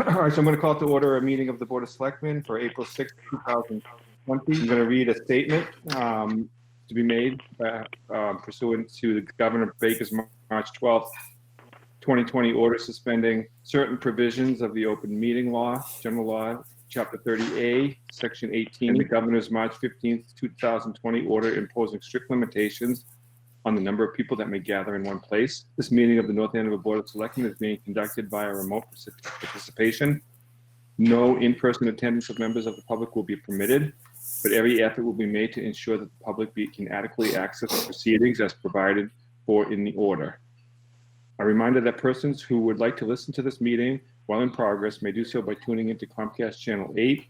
All right, so I'm going to call to order a meeting of the Board of Selectmen for April 6th, 2020. I'm going to read a statement to be made pursuant to the Governor Baker's March 12th, 2020 order suspending certain provisions of the open meeting law, general law, chapter 30A, section 18, and the Governor's March 15th, 2020 order imposing strict limitations on the number of people that may gather in one place. This meeting of the North Andover Board of Selectmen is being conducted by a remote participation. No in-person attendance of members of the public will be permitted, but every effort will be made to ensure that the public can adequately access the proceedings as provided for in the order. A reminder that persons who would like to listen to this meeting while in progress may do so by tuning into Comcast Channel 8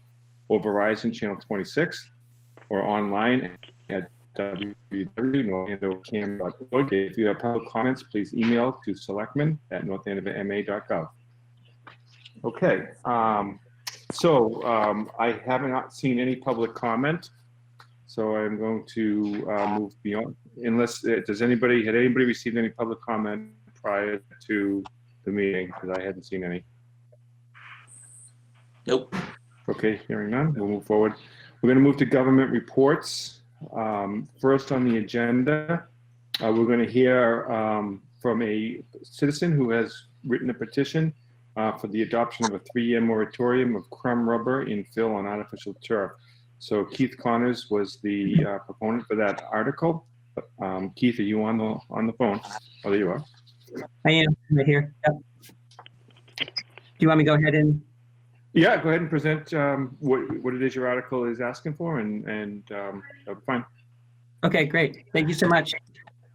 or Verizon Channel 26 or online at www.northandovercam.org. If you have public comments, please email to selectmen@northandoverma.gov. Okay, I have not seen any public comment, so I'm going to move beyond. Unless had anybody received any public comment prior to the meeting? Because I hadn't seen any. Nope. Okay, hearing none, we'll move forward. We're going to move to government reports. First on the agenda, we're going to hear from a citizen who has written a petition for the adoption of a 3-year moratorium of crumb rubber infill on artificial turf. So Keith Connors was the proponent for that article. Keith, are you on the phone? Oh, there you are. I am right here. Yep. Do you want me to go ahead and? Yeah, go ahead and present what it is your article is asking for, and fine. Okay, great. Thank you so much.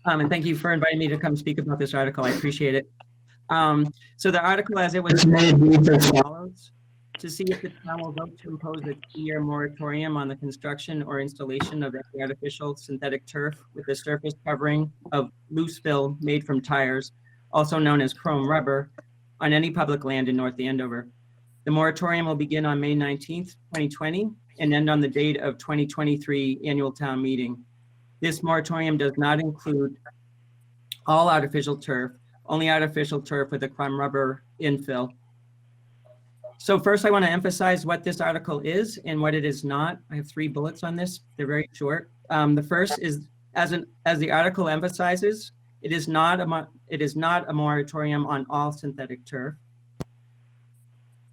And thank you for inviting me to come speak about this article. I appreciate it. So the article as it was submitted reads as follows: to see if the town will vote to impose a 2-year moratorium on the construction or installation of any artificial synthetic turf with a surface covering of loose fill made from tires, also known as chrome rubber, on any public land in North Andover. The moratorium will begin on May 19th, 2020, and end on the date of 2023 annual town meeting. This moratorium does not include all artificial turf, only artificial turf with a crumb rubber infill. So first I want to emphasize what this article is and what it is not. I have 3 bullets on this. They're very short. The first is, as the article emphasizes, it is not a moratorium on all synthetic turf.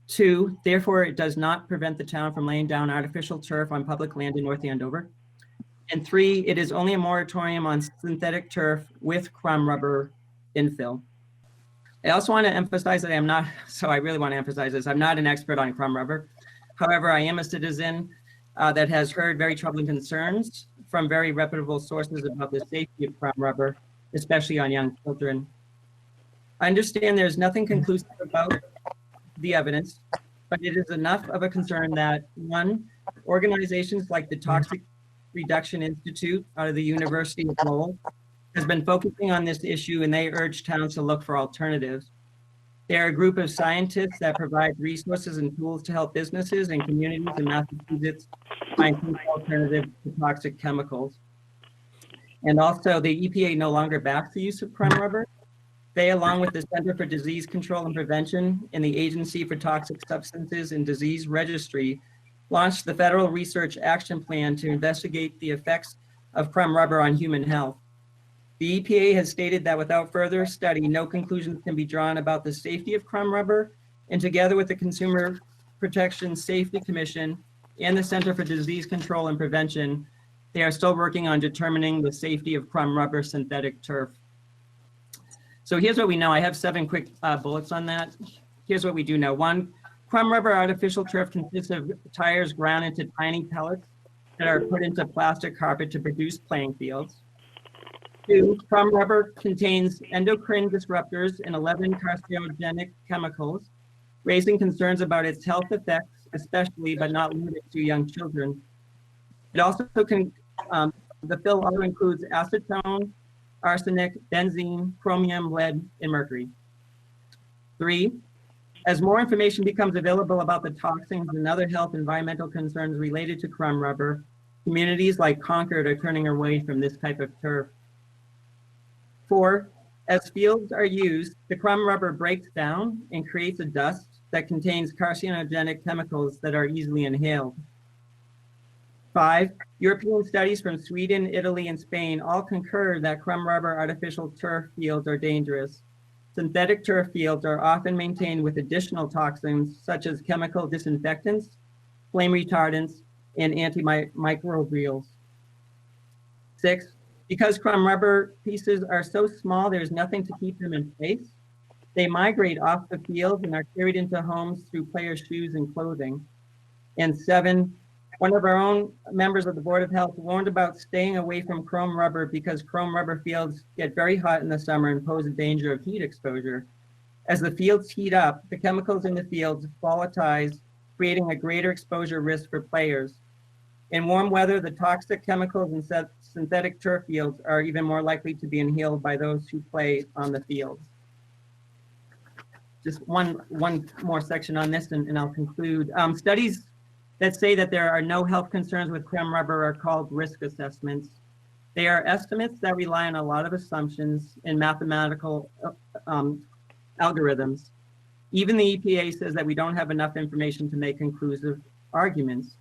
2, therefore, it does not prevent the town from laying down artificial turf on public land in North Andover. And 3, it is only a moratorium on synthetic turf with crumb rubber infill. I also want to emphasize that I really want to emphasize this, I'm not an expert on crumb rubber. However, I am a citizen that has heard very troubling concerns from very reputable sources about the safety of crumb rubber, especially on young children. I understand there's nothing conclusive about the evidence, but it is enough of a concern that 1, organizations like the Toxic Reduction Institute out of the University of Lowell has been focusing on this issue, and they urge towns to look for alternatives. They are a group of scientists that provide resources and tools to help businesses and communities in Massachusetts find alternatives to toxic chemicals. And also the EPA no longer backs the use of crumb rubber. They, along with the Center for Disease Control and Prevention and the Agency for Toxic Substances and Disease Registry, launched the Federal Research Action Plan to investigate the effects of crumb rubber on human health. The EPA has stated that without further study, no conclusions can be drawn about the safety of crumb rubber, and together with the Consumer Protection Safety Commission and the Center for Disease Control and Prevention, they are still working on determining the safety of crumb rubber synthetic turf. So here's what we know. I have 7 quick bullets on that. Here's what we do know. 1, crumb rubber artificial turf consists of tires ground into tiny pellets that are put into plastic carpet to produce playing fields. 2, crumb rubber contains endocrine disruptors and 11 carcinogenic chemicals, raising concerns about its health effects, especially but not limited to young children. It also the fill also includes acetone, arsenic, benzene, chromium, lead, and mercury. 3, as more information becomes available about the toxins and other health environmental concerns related to crumb rubber, communities like Concord are turning away from this type of turf. 4, as fields are used, the crumb rubber breaks down and creates a dust that contains carcinogenic chemicals that are easily inhaled. 5, European studies from Sweden, Italy, and Spain all concur that crumb rubber artificial turf fields are dangerous. Synthetic turf fields are often maintained with additional toxins such as chemical disinfectants, flame retardants, and antimicrobials. 6, because crumb rubber pieces are so small, there's nothing to keep them in place. They migrate off the field and are carried into homes through players' shoes and clothing. And 7, one of our own members of the Board of Health warned about staying away from chrome rubber because chrome rubber fields get very hot in the summer and pose a danger of heat exposure. As the fields heat up, the chemicals in the fields volatilize, creating a greater exposure risk for players. In warm weather, the toxic chemicals in synthetic turf fields are even more likely to be inhaled by those who play on the fields. Just one more section on this and I'll conclude. Studies that say that there are no health concerns with crumb rubber are called risk assessments. They are estimates that rely on a lot of assumptions and mathematical algorithms. Even the EPA says that we don't have enough information to make conclusive arguments.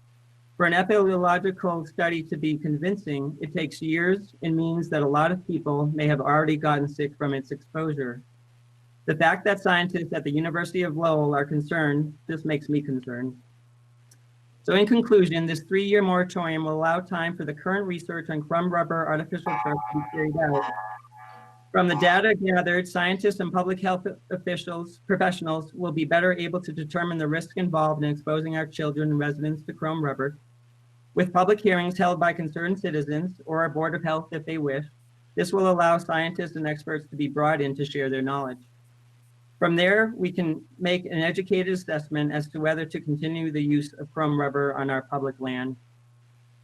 For an epidemiological study to be convincing, it takes years and means that a lot of people may have already gotten sick from its exposure. The fact that scientists at the University of Lowell are concerned, this makes me concerned. So in conclusion, this 3-year moratorium will allow time for the current research on crumb rubber artificial turf to be carried out. From the data gathered, scientists and public health professionals will be better able to determine the risk involved in exposing our children and residents to crumb rubber. With public hearings held by concerned citizens or a Board of Health if they wish, this will allow scientists and experts to be brought in to share their knowledge. From there, we can make an educated assessment as to whether to continue the use of crumb rubber on our public land.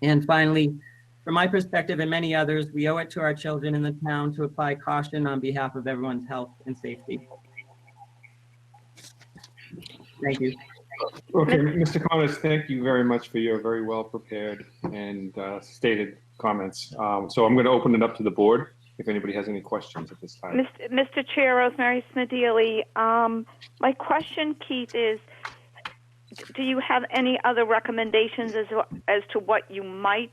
And finally, from my perspective and many others, we owe it to our children in the town to apply caution on behalf of everyone's health and safety. Thank you. Okay, Mr. Connors, thank you very much for your very well prepared and stated comments. So I'm going to open it up to the board if anybody has any questions at this time. Mr. Chair, Rosemary Smedili, my question, Keith, is do you have any other recommendations as to what you might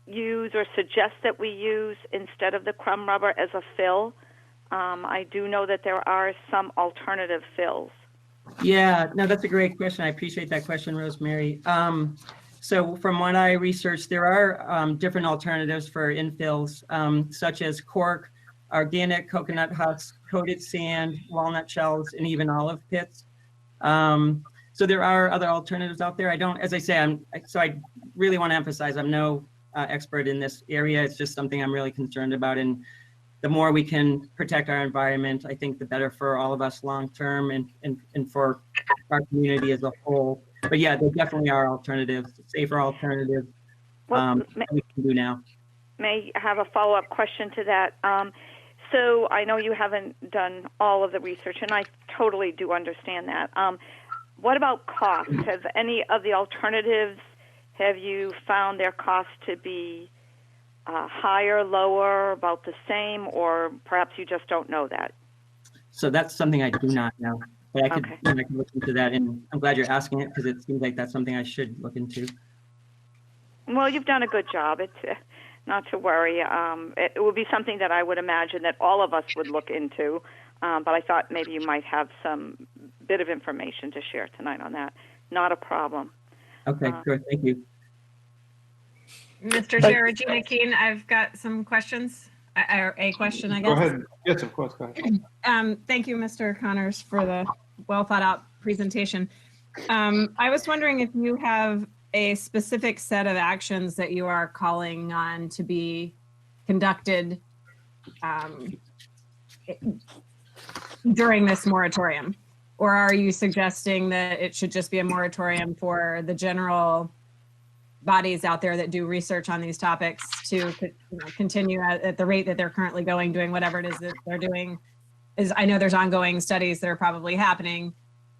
use or suggest that we use instead of the crumb rubber as a fill? I do know that there are some alternative fills. Yeah, no, that's a great question. I appreciate that question, Rosemary. So from what I researched, there are different alternatives for infills, such as cork, organic coconut husks, coated sand, walnut shells, and even olive pits. So there are other alternatives out there. I don't, as I say, I really want to emphasize I'm no expert in this area. It's just something I'm really concerned about. And the more we can protect our environment, I think the better for all of us long-term and for our community as a whole. But yeah, there definitely are alternatives, safer alternatives that we can do now. May I have a follow-up question to that? So I know you haven't done all of the research, and I totally do understand that. What about cost? Have any of the alternatives, have you found their cost to be higher, lower, about the same, or perhaps you just don't know that? So that's something I do not know. But I could, Okay. I could look into that, and I'm glad you're asking it because it seems like that's something I should look into. Well, you've done a good job. It's not to worry. It would be something that I would imagine that all of us would look into, but I thought maybe you might have some bit of information to share tonight on that. Not a problem. Okay, good. Thank you. Mr. Chair, Regina Keene, I've got some questions, or a question, I guess. Go ahead. Yes, of course. Go ahead. Thank you, Mr. Connors, for the well thought out presentation. I was wondering if you have a specific set of actions that you are calling on to be conducted during this moratorium, or are you suggesting that it should just be a moratorium for the general bodies out there that do research on these topics to continue at the rate that they're currently going, doing whatever it is that they're doing? I know there's ongoing studies that are probably happening,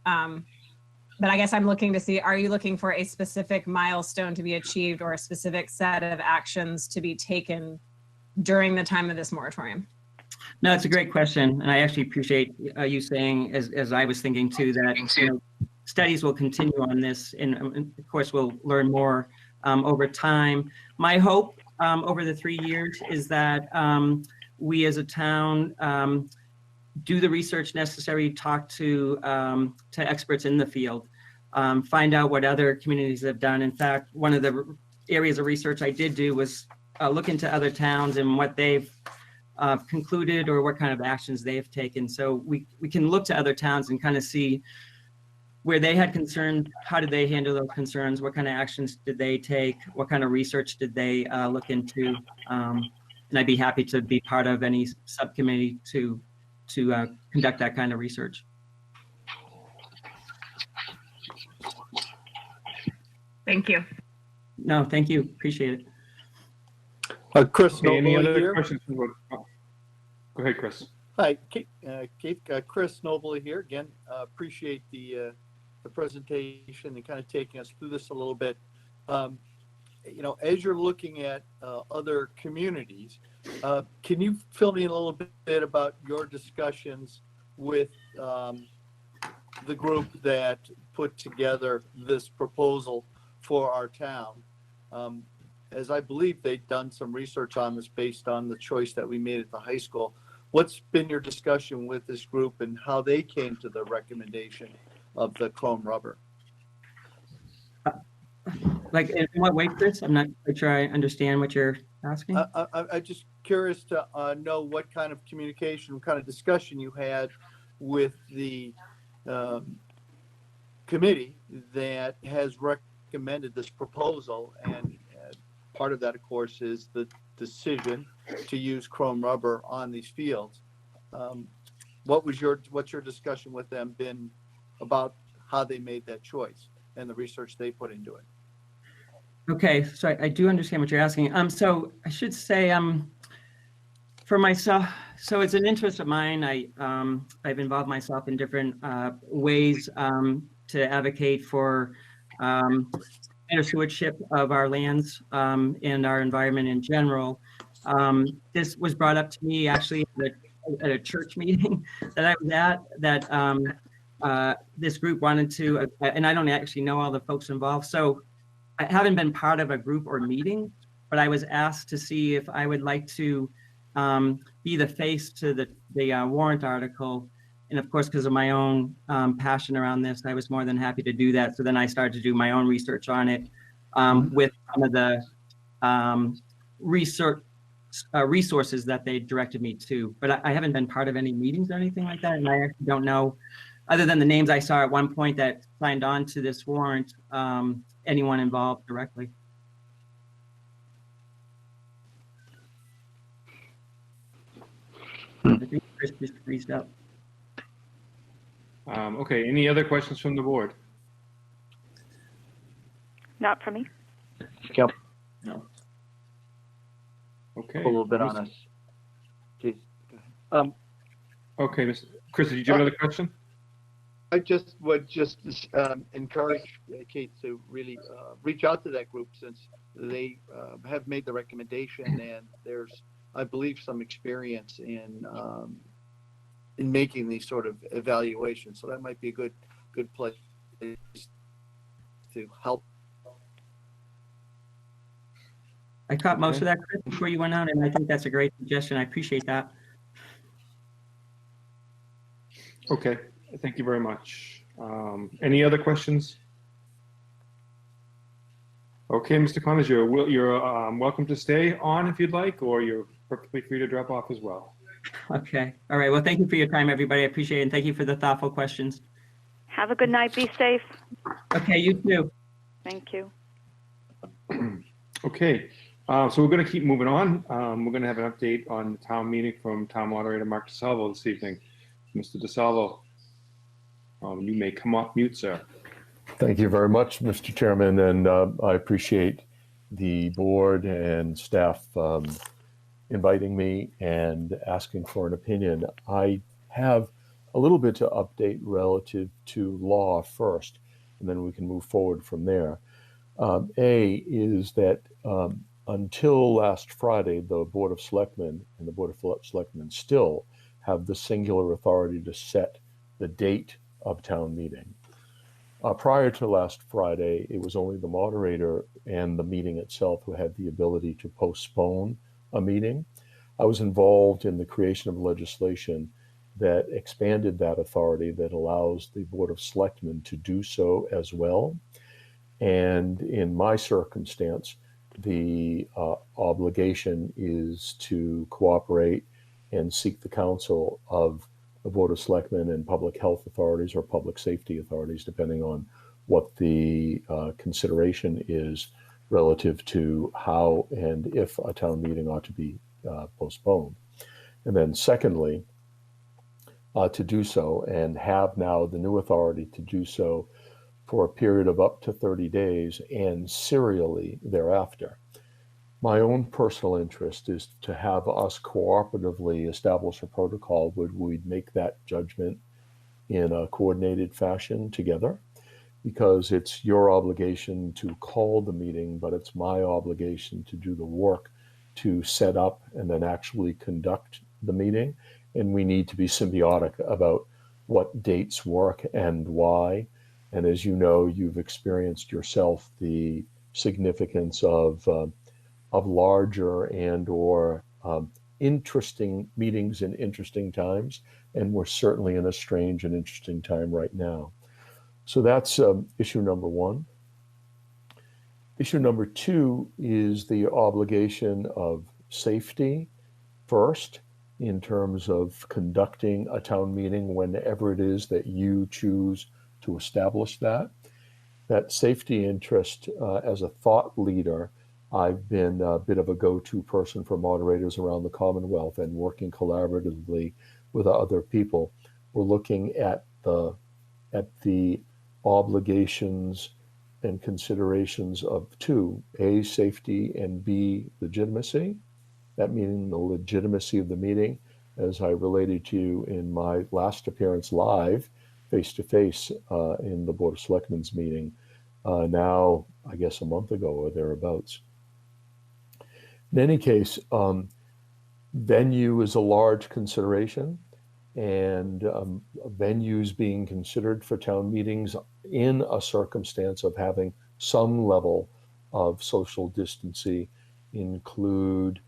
but I guess I'm looking to see, are you looking for a specific milestone to be achieved or a specific set of actions to be taken during the time of this moratorium? No, it's a great question, and I actually appreciate you saying, as I was thinking too, that studies will continue on this, and of course we'll learn more over time. My hope over the 3 years is that we as a town do the research necessary, talk to experts in the field, find out what other communities have done. In fact, one of the areas of research I did do was look into other towns and what they've concluded or what kind of actions they've taken. So we can look to other towns and kind of see where they had concerns, how did they handle those concerns, what kind of actions did they take, what kind of research did they look into. And I'd be happy to be part of any subcommittee to conduct that kind of research. Thank you. No, thank you. Appreciate it. Chris Okay, any Noble other here. questions? Go ahead, Chris. Hi, Keith, Chris Noble here again. Appreciate the presentation and kind of taking us through this a little bit. You know, as you're looking at other communities, can you fill me in a little bit about your discussions with the group that put together this proposal for our town? As I believe they've done some research on this based on the choice that we made at the high school. What's been your discussion with this group and how they came to the recommendation of the chrome rubber? Like in what way, Chris? I'm not quite sure I understand what you're asking. I'm just curious to know what kind of communication, what kind of discussion you had with the committee that has recommended this proposal. And part of that, of course, is the decision to use chrome rubber on these fields. What's your discussion with them been about how they made that choice and the research they put into it? Okay, so I do understand what you're asking. So I should say, for myself, so it's an interest of mine. I've involved myself in different ways to advocate for better stewardship of our lands and our environment in general. This was brought up to me actually at a church meeting that I was at, that this group wanted to, and I don't actually know all the folks involved. So I haven't been part of a group or meeting, but I was asked to see if I would like to be the face to the warrant article. And of course, because of my own passion around this, I was more than happy to do that. So then I started to do my own research on it with some of the resources that they directed me to. But I haven't been part of any meetings or anything like that. And I actually don't know, other than the names I saw at one point that signed on to this warrant, anyone involved directly. I think Chris just freezed up. Okay, any other questions from the board? Not for me. Yep. No. Okay. A little bit on us. Jeez. Okay, Chris, did you have another question? I just would encourage Kate to really reach out to that group, since they have made the recommendation, and there's, I believe, some experience in making these sort of evaluations. So that might be a good place to help. I caught most of that, Chris, before you went out, and I think that's a great suggestion. I appreciate that. Okay, thank you very much. Any other questions? Okay, Mr. Connors, you're welcome to stay on if you'd like, or you're perfectly free to drop off as well. Okay. All right. Well, thank you for your time, everybody. I appreciate it. And thank you for the thoughtful questions. Have a good night. Be safe. Okay. You too. Thank you. Okay, so we're going to keep moving on. We're going to have an update on the town meeting from Town Moderator Mark DeSalvo this evening. Mr. DeSalvo, you may come off mute, sir. Thank you very much, Mr. Chairman, and I appreciate the board and staff inviting me and asking for an opinion. I have a little bit to update relative to law first, and then we can move forward from there. A is that until last Friday, the Board of Selectmen and the Board of Selectmen still have the singular authority to set the date of town meeting. Prior to last Friday, it was only the moderator and the meeting itself who had the ability to postpone a meeting. I was involved in the creation of legislation that expanded that authority, that allows the Board of Selectmen to do so as well. And in my circumstance, the obligation is to cooperate and seek the counsel of the Board of Selectmen and public health authorities or public safety authorities, depending on what the consideration is relative to how and if a town meeting ought to be postponed. And then secondly, to do so, and have now the new authority to do so for a period of up to 30 days and serially thereafter. My own personal interest is to have us cooperatively establish a protocol where we'd make that judgment in a coordinated fashion together, because it's your obligation to call the meeting, but it's my obligation to do the work to set up and then actually conduct the meeting. And we need to be symbiotic about what dates work and why. And as you know, you've experienced yourself the significance of larger and or interesting meetings in interesting times. And we're certainly in a strange and interesting time right now. So that's issue number one. Issue number two is the obligation of safety first, in terms of conducting a town meeting whenever it is that you choose to establish that. That safety interest, as a thought leader, I've been a bit of a go-to person for moderators around the Commonwealth, and working collaboratively with other people. We're looking at the obligations and considerations of two: A, safety, and B, legitimacy. That meaning the legitimacy of the meeting, as I related to you in my last appearance live, face-to-face in the Board of Selectmen's meeting, now, I guess a month ago or thereabouts. In any case, venue is a large consideration, and venues being considered for town meetings in a circumstance of having some level of social distancing include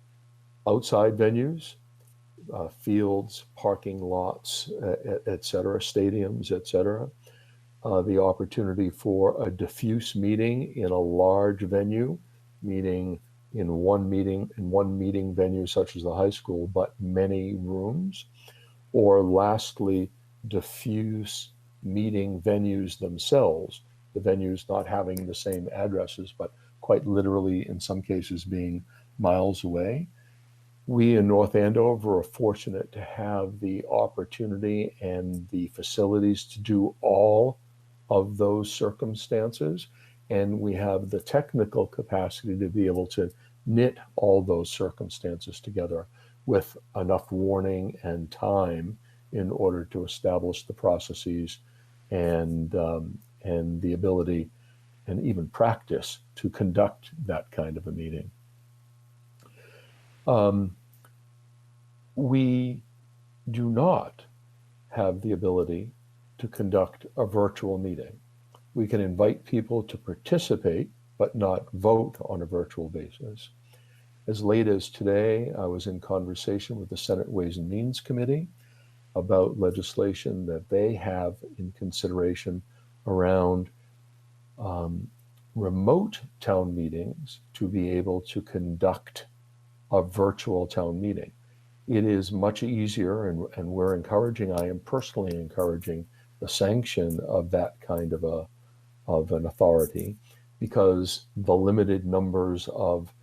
outside venues, fields, parking lots, et cetera, stadiums, et cetera. The opportunity for a diffuse meeting in a large venue, meaning in one meeting venue such as the high school, but many rooms. Or lastly, diffuse meeting venues themselves, the venues not having the same addresses, but quite literally in some cases being miles away. We in North Andover are fortunate to have the opportunity and the facilities to do all of those circumstances. And we have the technical capacity to be able to knit all those circumstances together with enough warning and time in order to establish the processes and the ability and even practice to conduct that kind of a meeting. We do not have the ability to conduct a virtual meeting. We can invite people to participate, but not vote on a virtual basis. As late as today, I was in conversation with the Senate Ways and Means Committee about legislation that they have in consideration around remote town meetings to be able to conduct a virtual town meeting. It is much easier, and we're encouraging, I am personally encouraging the sanction of that kind of an authority, because the limited numbers of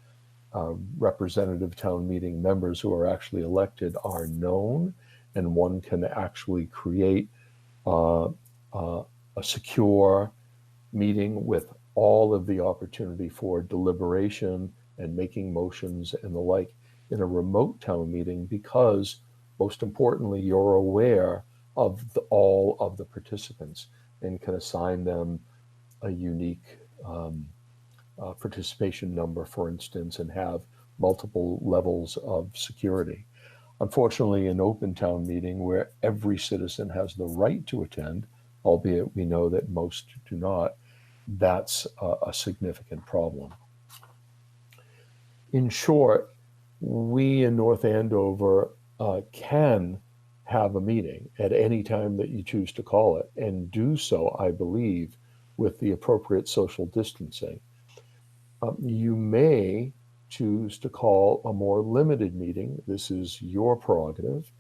representative town meeting members who are actually elected are known, and one can actually create a secure meeting with all of the opportunity for deliberation and making motions and the like in a remote town meeting, because most importantly, you're aware of all of the participants and can assign them a unique participation number, for instance, and have multiple levels of security. Unfortunately, an open town meeting where every citizen has the right to attend, albeit we know that most do not, that's a significant problem. In short, we in North Andover can have a meeting at any time that you choose to call it, and do so, I believe, with the appropriate social distancing. You may choose to call a more limited meeting. This is your prerogative,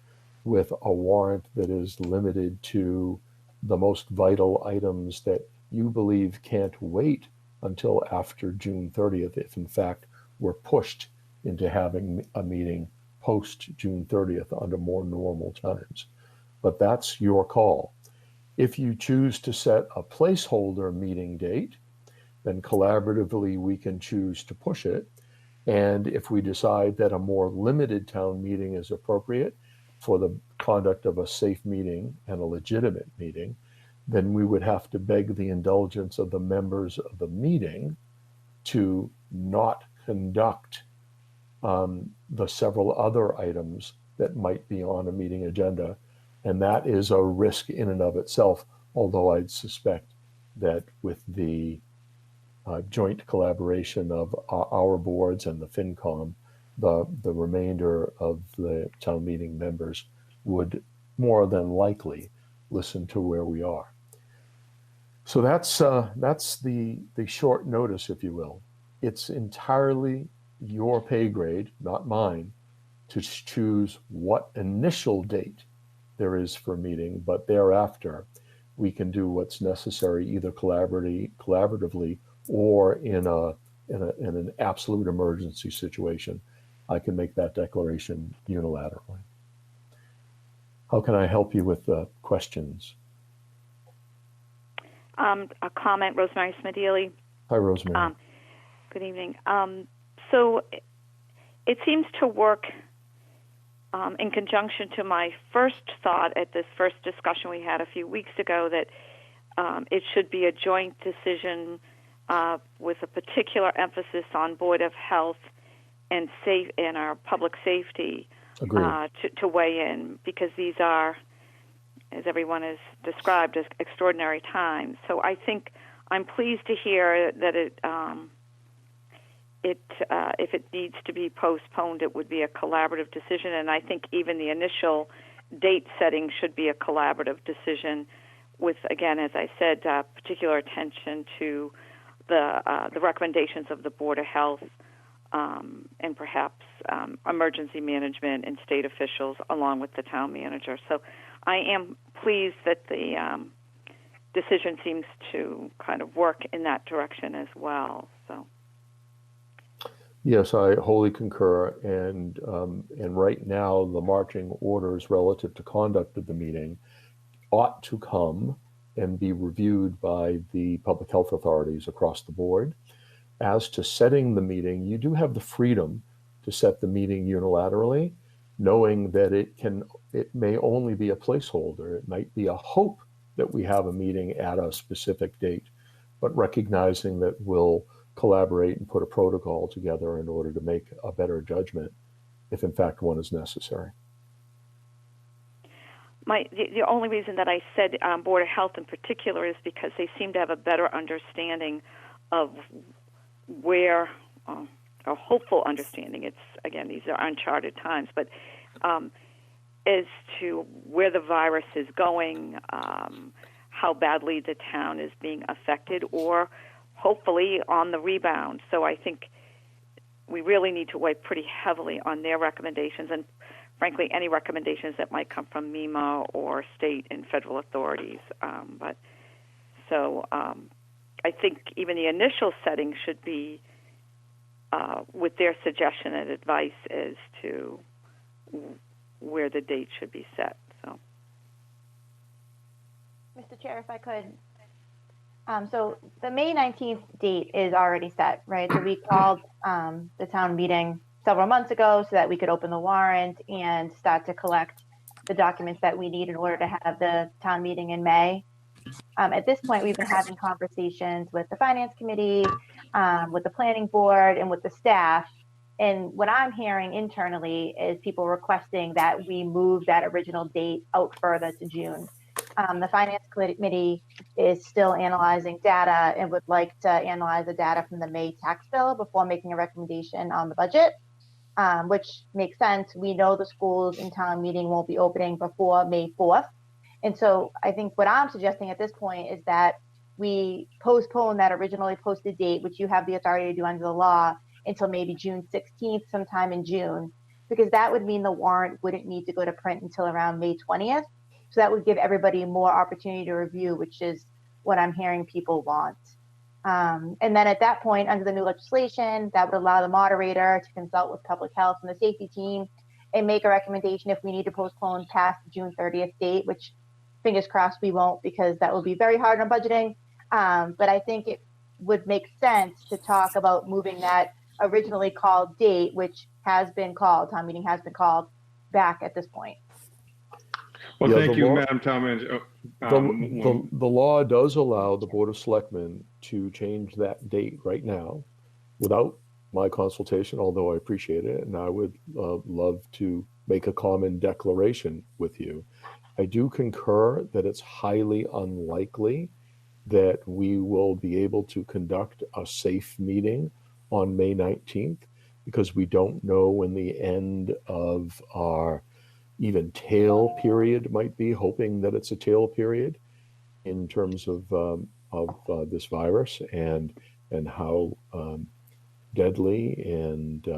with a warrant that is limited to the most vital items that you believe can't wait until after June 30th, if in fact we're pushed into having a meeting post June 30th under more normal times. But that's your call. If you choose to set a placeholder meeting date, then collaboratively we can choose to push it. And if we decide that a more limited town meeting is appropriate for the conduct of a safe meeting and a legitimate meeting, then we would have to beg the indulgence of the members of the meeting to not conduct the several other items that might be on a meeting agenda. And that is a risk in and of itself, although I'd suspect that with the joint collaboration of our boards and the FinCom, the remainder of the town meeting members would more than likely listen to where we are. So that's the short notice, if you will. It's entirely your pay grade, not mine, to choose what initial date there is for a meeting, but thereafter we can do what's necessary, either collaboratively or in an absolute emergency situation. I can make that declaration unilaterally. How can I help you with questions? A comment, Rosemary Smedili. Hi, Rosemary. Good evening. So it seems to work in conjunction to my first thought at this first discussion we had a few weeks ago, that it should be a joint decision with a particular emphasis on Board of Health and our public safety to weigh in, because these are, as everyone has described, as extraordinary times. So I think I'm pleased to hear that if it needs to be postponed, it would be a collaborative decision, and I think even the initial date setting should be a collaborative decision with, again, as I said, particular attention to the recommendations of the Board of Health and perhaps emergency management and state officials along with the town manager. So I am pleased that the decision seems to kind of work in that direction as well. So. Yes, I wholly concur. And right now, the marching orders relative to conduct of the meeting ought to come and be reviewed by the public health authorities across the board. As to setting the meeting, you do have the freedom to set the meeting unilaterally, knowing that it may only be a placeholder. It might be a hope that we have a meeting at a specific date, but recognizing that we'll collaborate and put a protocol together in order to make a better judgment if in fact one is necessary. The only reason that I said Board of Health in particular is because they seem to have a better understanding of where, a hopeful understanding, it's, again, these are uncharted times, but as to where the virus is going, how badly the town is being affected, or hopefully on the rebound. So I think we really need to weigh pretty heavily on their recommendations and, frankly, any recommendations that might come from MEMA or state and federal authorities. I think even the initial setting should be with their suggestion and advice as to where the date should be set. So, Mr. Chair, if I could. So the May 19th date is already set, right? So we called the town meeting several months ago so that we could open the warrant and start to collect the documents that we need in order to have the town meeting in May. At this point, we've been having conversations with the finance committee, with the planning board, and with the staff. And what I'm hearing internally is people requesting that we move that original date out further to June. The finance committee is still analyzing data and would like to analyze the data from the May tax bill before making a recommendation on the budget, which makes sense. We know the schools in town meeting won't be opening before May 4th. And so I think what I'm suggesting at this point is that we postpone that originally posted date, which you have the authority to do under the law, until maybe June 16th, sometime in June, because that would mean the warrant wouldn't need to go to print until around May 20th. So that would give everybody more opportunity to review, which is what I'm hearing people want. And then at that point, under the new legislation, that would allow the moderator to consult with public health and the safety team and make a recommendation if we need to postpone past the June 30th date, which fingers crossed we won't, because that would be very hard on budgeting. But I think it would make sense to talk about moving that originally called date, which has been called, town meeting has been called, back at this point. Well, Yeah, thank the you, law- Madam Town Manager. The law does allow the Board of Selectmen to change that date right now without my consultation, although I appreciate it, and I would love to make a common declaration with you. I do concur that it's highly unlikely that we will be able to conduct a safe meeting on May 19th, because we don't know when the end of our even tail period might be, hoping that it's a tail period in terms of this virus and how deadly and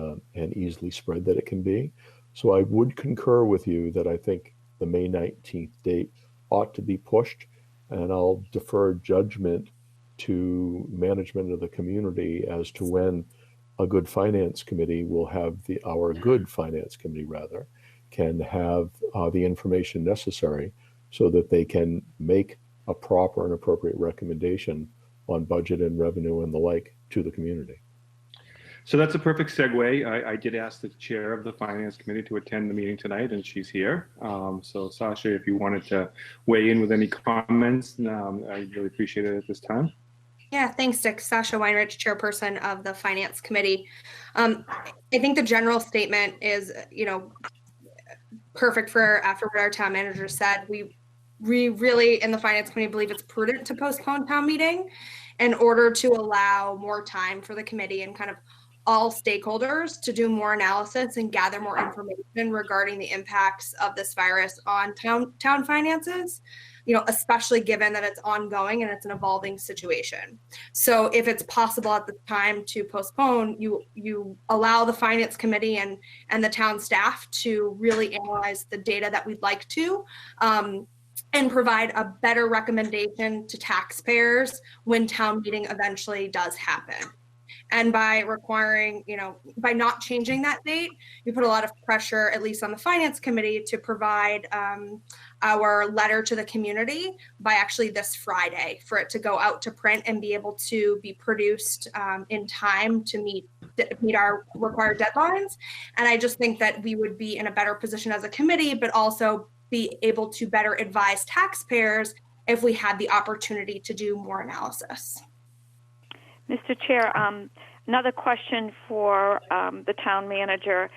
easily spread that it can be. So I would concur with you that I think the May 19th date ought to be pushed, and I'll defer judgment to management of the community as to when a good finance committee will have our good finance committee rather can have the information necessary so that they can make a proper and appropriate recommendation on budget and revenue and the like to the community. So that's a perfect segue. I did ask the chair of the finance committee to attend the meeting tonight, and she's here. So Sasha, if you wanted to weigh in with any comments, I really appreciate it at this time. Yeah, thanks, Dick. Sasha Weinrich, chairperson of the finance committee. I think the general statement is, perfect for after what our town manager said. We really, in the finance committee, believe it's prudent to postpone town meeting in order to allow more time for the committee and kind of all stakeholders to do more analysis and gather more information regarding the impacts of this virus on town finances, especially given that it's ongoing and it's an evolving situation. So if it's possible at the time to postpone, you allow the finance committee and the town staff to really analyze the data that we'd like to, and provide a better recommendation to taxpayers when town meeting eventually does happen. And by requiring, by not changing that date, you put a lot of pressure, at least on the finance committee, to provide our letter to the community by actually this Friday for it to go out to print and be able to be produced in time to meet our required deadlines. And I just think that we would be in a better position as a committee, but also be able to better advise taxpayers if we had the opportunity to do more analysis. Mr. Chair, another question for the town manager,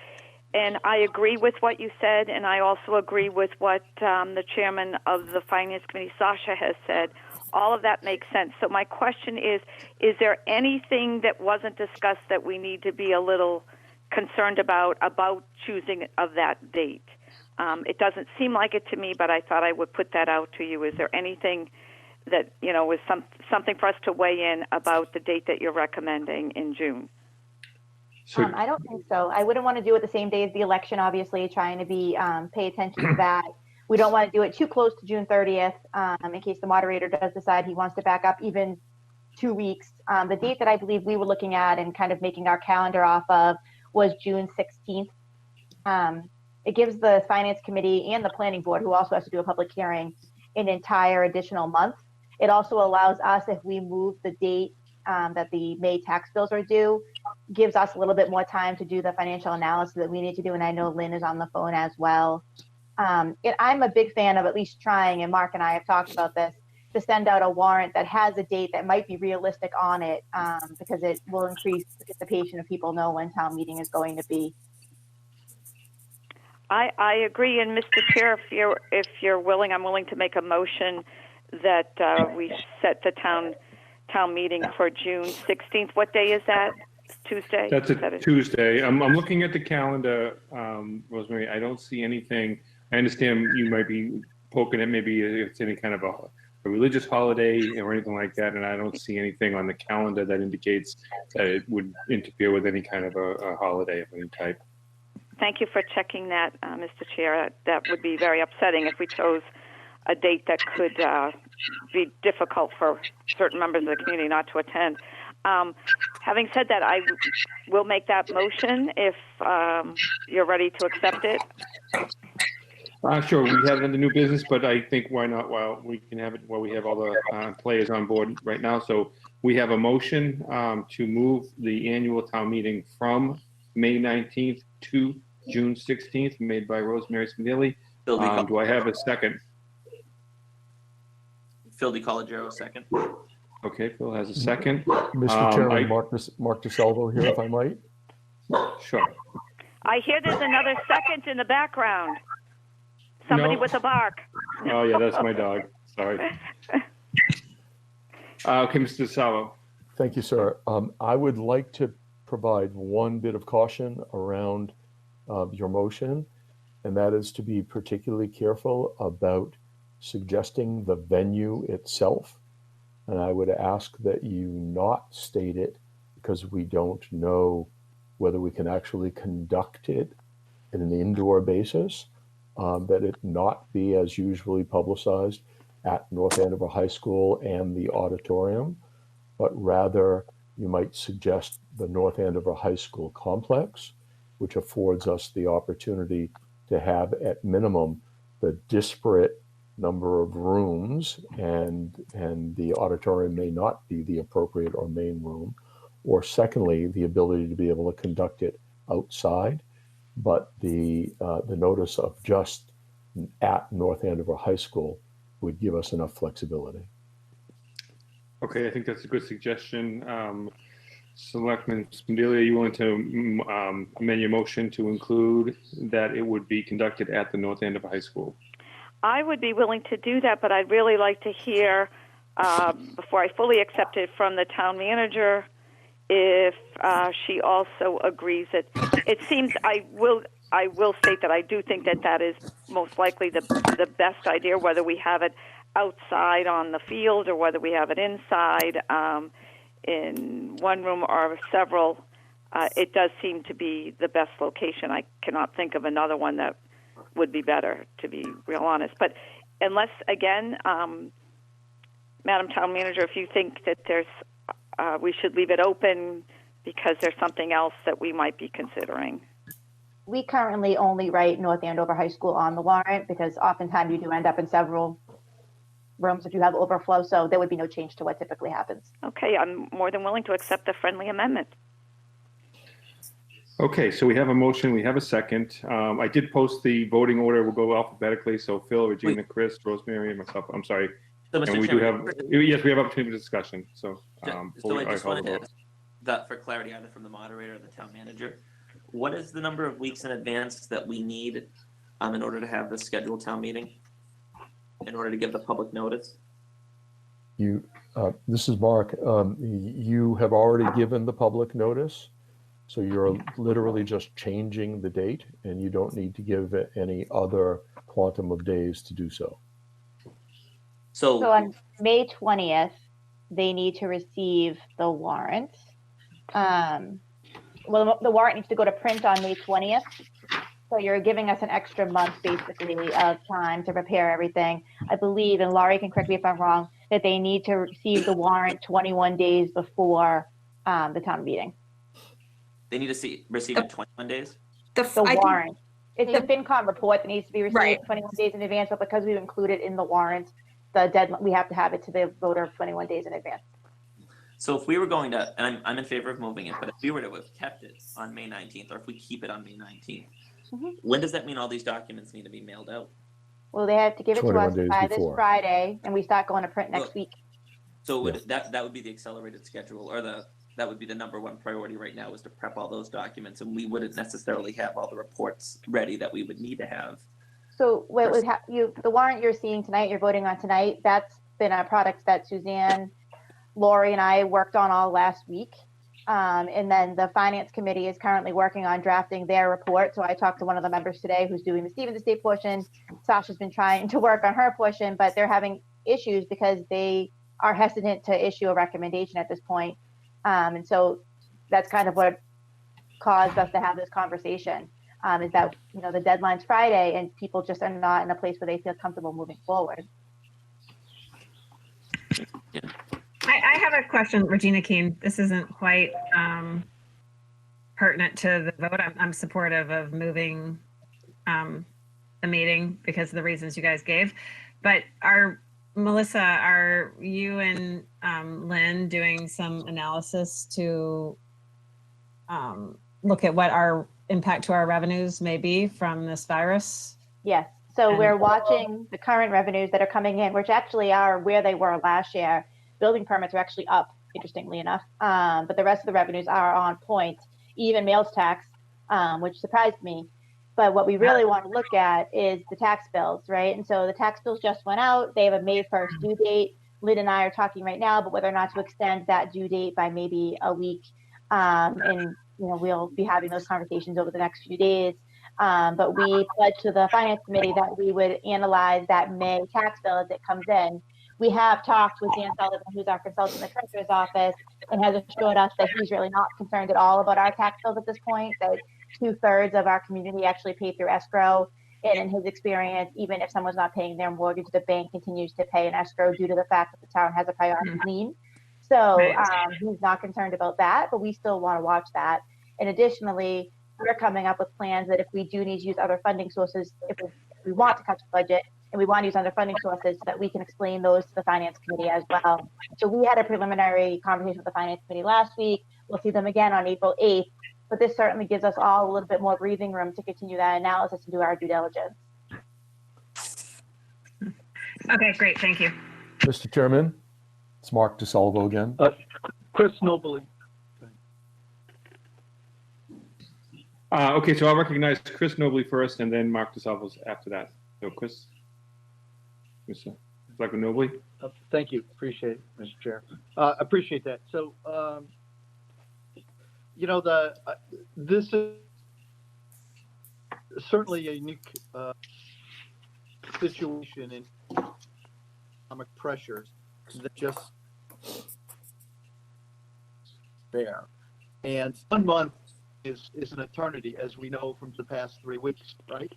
and I agree with what you said, and I also agree with what the chairman of the Finance Committee, Sasha, has said. All of that makes sense. So my question is there anything that wasn't discussed that we need to be a little concerned about choosing of that date? It doesn't seem like it to me, but I thought I would put that out to you. Is there anything that, was something for us to weigh in about the date that you're recommending in June? So, I don't think so. I wouldn't want to do it the same day as the election, obviously, trying to pay attention to that. We don't want to do it too close to June 30th in case the moderator does decide he wants to back up even 2 weeks. The date that I believe we were looking at and kind of making our calendar off of was June 16th. It gives the Finance Committee and the Planning Board, who also has to do a public hearing, an entire additional month. It also allows us, if we move the date that the May tax bills are due, gives us a little bit more time to do the financial analysis that we need to do. And I know Lynn is on the phone as well. And I'm a big fan of at least trying, and Mark and I have talked about this, to send out a warrant that has a date that might be realistic on it, because it will increase participation if people know when town meeting is going to be. I agree, and Mr. Chair, if you're willing, I'm willing to make a motion that we set the town meeting for June 16th. What day is that? Tuesday? That's Is that a Tuesday. I'm looking at the calendar, Rosemary. I don't see anything. I understand you might be poking at maybe it's any kind of a religious holiday or anything like that, and I don't see anything on the calendar that indicates that it would interfere with any kind of a holiday of any type. Thank you for checking that, Mr. Chair. That would be very upsetting if we chose a date that could be difficult for certain members of the community not to attend. Having said that, I will make that motion if you're ready to accept it. Sure, we have it in the new business, but I think why not while we can have it while we have all the players on board right now. So we have a motion to move the annual town meeting from May 19th to June 16th, made by Rosemary Smedili. Do I have a second? Phil DiColagero, second. Okay, Phil has a second. Mr. Chairman, Mark DeSalvo here, if I might. Sure. I hear there's another second in the background. Somebody No. with a bark. Oh, yeah, that's my dog. Sorry. Okay, Mr. DeSalvo. Thank you, sir. I would like to provide one bit of caution around your motion, and that is to be particularly careful about suggesting the venue itself. And I would ask that you not state it, because we don't know whether we can actually conduct it in an indoor basis, that it not be as usually publicized at North Andover High School and the auditorium, but rather you might suggest the North Andover High School complex, which affords us the opportunity to have at minimum the disparate number of rooms, and the auditorium may not be the appropriate or main room, or secondly, the ability to be able to conduct it outside, but the notice of just at North Andover High School would give us enough flexibility. Okay, I think that's a good suggestion. Selectman Smedili, are you willing to amend your motion to include that it would be conducted at the North Andover High School? I would be willing to do that, but I'd really like to hear, before I fully accept it, from the town manager, if she also agrees that it seems. I will state that I do think that is most likely the best idea, whether we have it outside on the field or whether we have it inside in one room or several. It does seem to be the best location. I cannot think of another one that would be better, to be real honest. But unless, again, Madam Town Manager, if you think that we should leave it open because there's something else that we might be considering. We currently only write North Andover High School on the warrant because oftentimes you do end up in several rooms if you have overflow, so there would be no change to what typically happens. Okay, I'm more than willing to accept the friendly amendment. Okay, so we have a motion, we have a second. I did post the voting order. We'll go alphabetically. So Phil, Regina, Chris, Rosemary, and myself. I'm sorry. So, And Mr. we Chairman, yes, we have opportunity for discussion. So, so I just wanted to ask that for clarity, either from the moderator or the town manager. What is the number of weeks in advance that we need in order to have the scheduled town meeting, in order to give the public notice? This is Mark. You have already given the public notice, so you're literally just changing the date, and you don't need to give it any other quantum of days to do so. So on May 20th, they need to receive the warrant. Well, the warrant needs to go to print on May 20th. So you're giving us an extra month, basically, of time to prepare everything. I believe, and Laurie can correct me if I'm wrong, that they need to receive the warrant 21 days before the town meeting. They need to receive it 21 days? The warrant. It's the FinCom report that needs to be received Right. 21 days in advance, but because we've included in the warrant, the deadline, we have to have it to the voter 21 days in advance. So if we were going to, and I'm in favor of moving it, but if we were to have kept it on May 19th, or if we keep it on May 19th, when does that mean all these documents need to be mailed out? Well, they have to give it to 21 us days by this before. Friday, and we start going to print next Well, week. So that would be the accelerated schedule, or that would be the number one priority right now, is to prep all those documents, and we wouldn't necessarily have all the reports ready that we would need to have. So what would the warrant you're seeing tonight, you're voting on tonight, that's been a product that Suzanne, Lori, and I worked on all last week. And then the finance committee is currently working on drafting their report. So I talked to one of the members today who's doing the Stevens Estate portion. Sasha's been trying to work on her portion, but they're having issues because they are hesitant to issue a recommendation at this point. And so that's kind of what caused us to have this conversation, is that, you know, the deadline's Friday and people just are not in a place where they feel comfortable moving forward. Yeah. I have a question, Regina Keene. This isn't quite pertinent to the vote. I'm supportive of moving the meeting because of the reasons you guys gave. But Melissa, are you and Lynn doing some analysis to look at what our impact to our revenues may be from this virus? Yes. So And- we're watching the current revenues that are coming in, which actually are where they were last year. Building permits are actually up, interestingly enough, but the rest of the revenues are on point, even meals tax, which surprised me. But what we really want to look at is the tax bills, right? And so the tax bills just went out. They have a May 1st due date. Lynn and I are talking right now, but whether or not to extend that due date by maybe a week. And, you know, we'll be having those conversations over the next few days. But we pledged to the finance committee that we would analyze that May tax bill as it comes in. We have talked with Dan Sullivan, who's our consultant in the treasurer's office, and has assured us that he's really not concerned at all about our tax bills at this point, that 2/3 of our community actually pay through escrow. And in his experience, even if someone's not paying their mortgage, the bank continues to pay an escrow due to the fact that the town has a priority lien. So he's not concerned about that, but we still want to watch that. And additionally, we're coming up with plans that if we do need to use other funding sources, if we want to cut the budget and we want to use other funding sources, so that we can explain those to the finance committee as well. So we had a preliminary conversation with the finance committee last week. We'll see them again on April 8th, but this certainly gives us all a little bit more breathing room to continue that analysis and do our due diligence. Okay, great. Thank you. Mr. Chairman, it's Mark DeSalvo again. Chris Nobley. Okay, so I'll recognize Chris Nobley first and then Mark DeSalvo after that. So Chris, Mr. Selectman Nobley. Thank you. Appreciate it, Mr. Chair. Appreciate that. So, you know, this is certainly a unique situation in economic pressures that just there. And 1 month is an eternity, as we know from the past 3 weeks, right?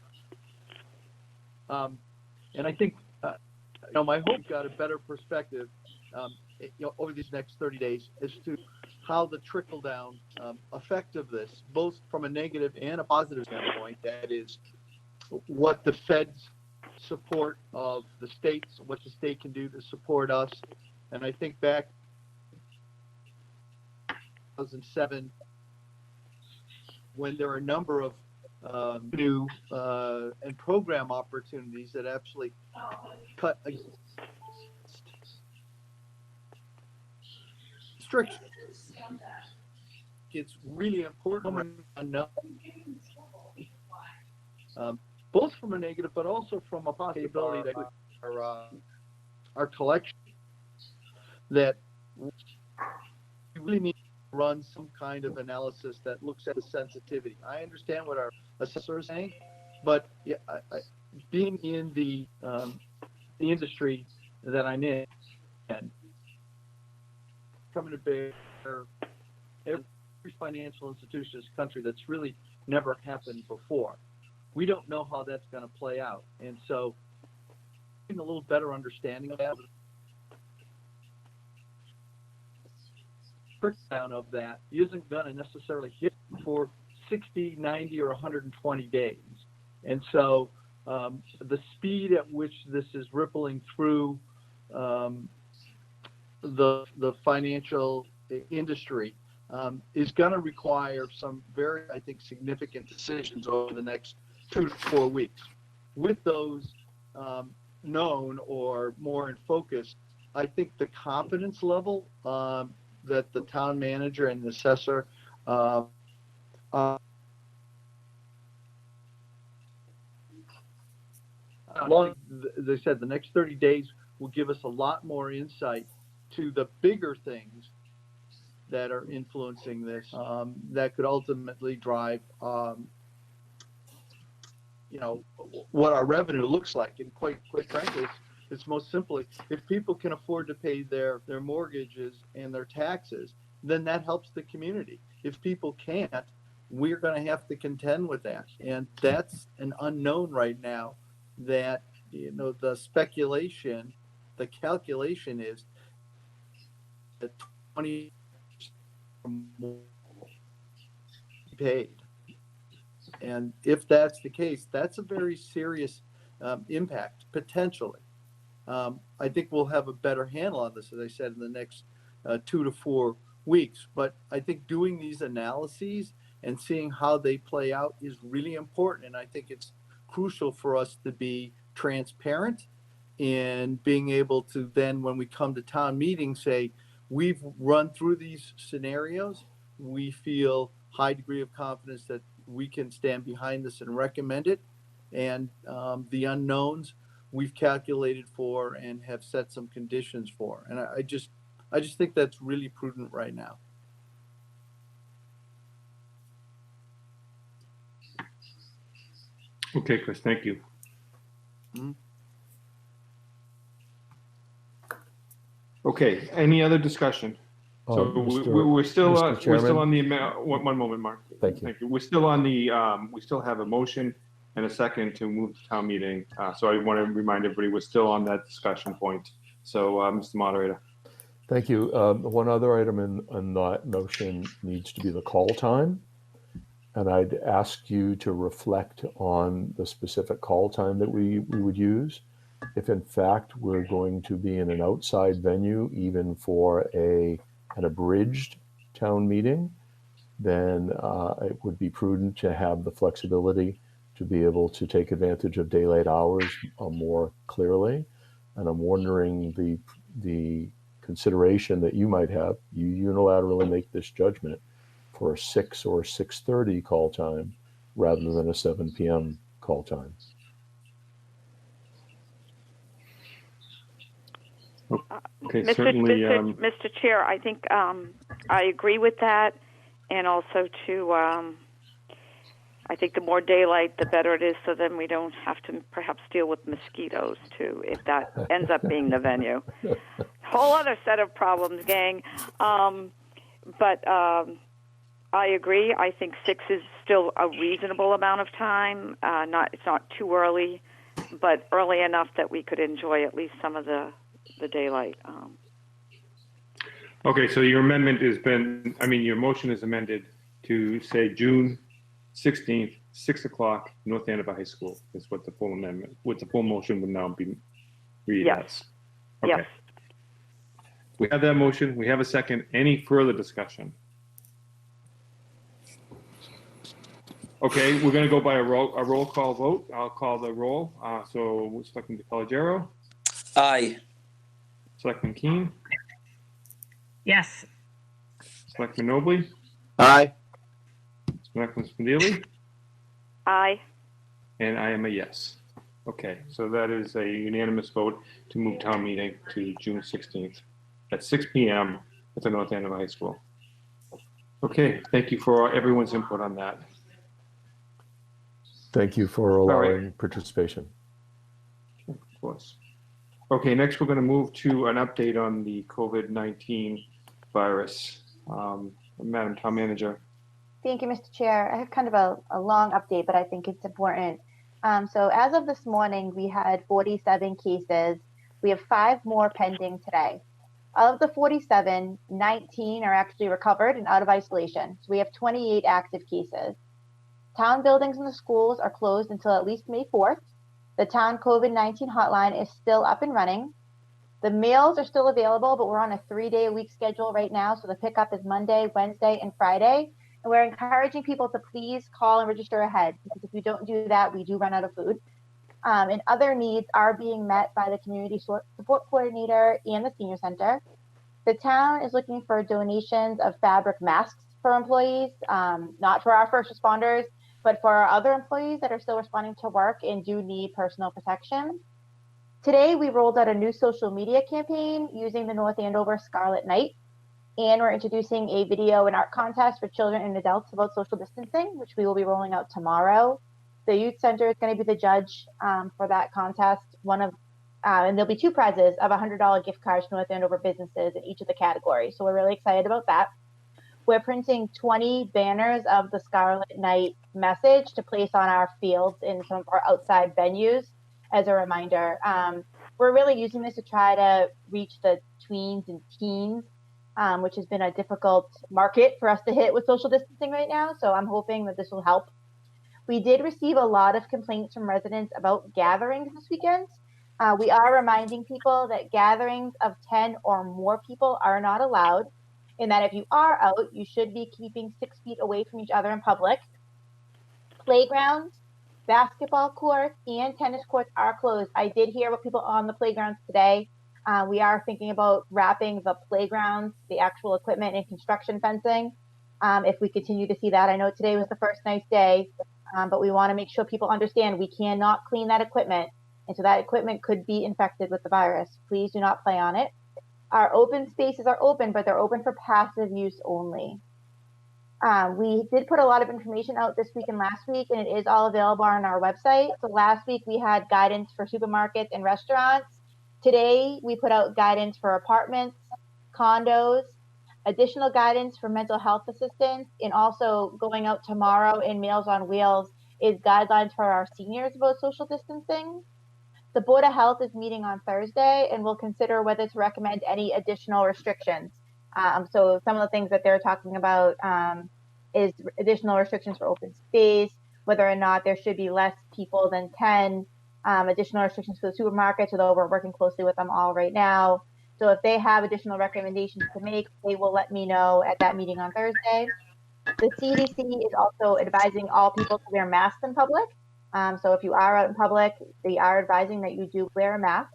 And I think, you know, my hope got a better perspective, you know, over these next 30 days as to how the trickle down effect of this, both from a negative and a positive standpoint, that is what the Fed's support of the states, what the state can do to support us. And I think back 2007, when there are a number of new and program opportunities that actually cut against restrictions. It's really important to know, both from a negative, but also from a possibility that our collection, that we really need to run some kind of analysis that looks at the sensitivity. I understand what our assessor is saying, but yeah, being in the industry that I'm in, and coming to bear every financial institution in this country, that's really never happened before. We don't know how that's going to play out, and so getting a little better understanding of that, breakdown of that isn't going to necessarily hit for 60, 90, or 120 days. And so the speed at which this is rippling through the financial industry is going to require some very, I think, significant decisions over the next 2 to 4 weeks. With those, known or more in focus, I think the confidence level that the town manager and the assessor as I said, the next 30 days will give us a lot more insight to the bigger things that are influencing this, that could ultimately drive, what our revenue looks like. And quite frankly, it's most simply, if people can afford to pay their mortgages and their taxes, then that helps the community. If people can't, we're going to have to contend with that. And that's an unknown right now, that, the speculation, the calculation is that 20 more paid. And if that's the case, that's a very serious impact, potentially. I think we'll have a better handle on this, as I said, in the next 2 to 4 weeks. But I think doing these analyses and seeing how they play out is really important. And I think it's crucial for us to be transparent in being able to then, when we come to town meeting, say, we've run through these scenarios. We feel high degree of confidence that we can stand behind this and recommend it. And the unknowns we've calculated for and have set some conditions for. And I just think that's really prudent right now. Okay, Chris, thank you. Okay, any other discussion? So we're still on the amount. One moment, Mark. Thank you. We're still on the. We still have a motion and a second to move to town meeting. So I want to remind everybody we're still on that discussion point. So, Mr. Moderator. Thank you. One other item in that motion needs to be the call time. And I'd ask you to reflect on the specific call time that we would use. If in fact we're going to be in an outside venue, even for an abridged town meeting, then it would be prudent to have the flexibility to be able to take advantage of daylight hours more clearly. And I'm wondering the consideration that you might have. You unilaterally make this judgment for a 6 or 6:30 call time rather than a 7 p.m. call time. Okay, certainly. Mr. Chair, I think I agree with that, and also I think the more daylight, the better it is, so then we don't have to perhaps deal with mosquitoes too, if that ends up being the venue. Whole other set of problems, gang. But I agree. I think 6 is still a reasonable amount of time. It's not too early, but early enough that we could enjoy at least some of the daylight. Okay, so your amendment your motion is amended to say June 16th, 6 o'clock, North Andover High School is what the full motion would now be read as. Okay. Yes. We have that motion. We have a second. Any further discussion? Okay, we're going to go by a roll call vote. I'll call the roll. So Selectman DePelagero. Aye. Selectman Keen. Yes. Selectman Nobley. Aye. Selectman Spindili. Aye. And I am a yes. Okay, so that is a unanimous vote to move town meeting to June 16th at 6 p.m. at the North Andover High School. Okay, thank you for everyone's input on that. Thank you for allowing participation. Of course. Okay, next we're going to move to an update on the COVID-19 virus. Madam Town Manager. Thank you, Mr. Chair. I have kind of a long update, but I think it's important. So as of this morning, we had 47 cases. We have 5 more pending today. Of the 47, 19 are actually recovered and out of isolation. So we have 28 active cases. Town buildings and the schools are closed until at least May 4th. The town COVID-19 hotline is still up and running. The mails are still available, but we're on a 3-day-a-week schedule right now. So the pickup is Monday, Wednesday, and Friday. And we're encouraging people to please call and register ahead, because if you don't do that, we do run out of food. And other needs are being met by the community support coordinator and the senior center. The town is looking for donations of fabric masks for employees, not for our first responders, but for our other employees that are still responding to work and do need personal protection. Today, we rolled out a new social media campaign using the North Andover Scarlet Night, and we're introducing a video and art contest for children and adults about social distancing, which we will be rolling out tomorrow. The youth center is going to be the judge for that contest. And there'll be two prizes of $100 gift cards to North Andover businesses in each of the categories. So we're really excited about that. We're printing 20 banners of the Scarlet Night message to place on our fields in some of our outside venues as a reminder. We're really using this to try to reach the tweens and teens, which has been a difficult market for us to hit with social distancing right now. So I'm hoping that this will help. We did receive a lot of complaints from residents about gatherings this weekend. We are reminding people that gatherings of 10 or more people are not allowed, and that if you are out, you should be keeping 6 feet away from each other in public. Playgrounds, basketball courts, and tennis courts are closed. I did hear about people on the playgrounds today. We are thinking about wrapping the playgrounds, the actual equipment, and construction fencing. If we continue to see that, I know today was the first nice day, but we want to make sure people understand we cannot clean that equipment. And so that equipment could be infected with the virus. Please do not play on it. Our open spaces are open, but they're open for passive use only. We did put a lot of information out this week and last week, and it is all available on our website. So last week we had guidance for supermarkets and restaurants. Today we put out guidance for apartments, condos, additional guidance for mental health assistance, and also going out tomorrow in Meals on Wheels is guidelines for our seniors about social distancing. The Board of Health is meeting on Thursday and will consider whether to recommend any additional restrictions. So some of the things that they're talking about is additional restrictions for open space, whether or not there should be less people than 10, additional restrictions for the supermarkets, although we're working closely with them all right now. So if they have additional recommendations to make, they will let me know at that meeting on Thursday. The CDC is also advising all people to wear masks in public. So if you are out in public, they are advising that you do wear a mask.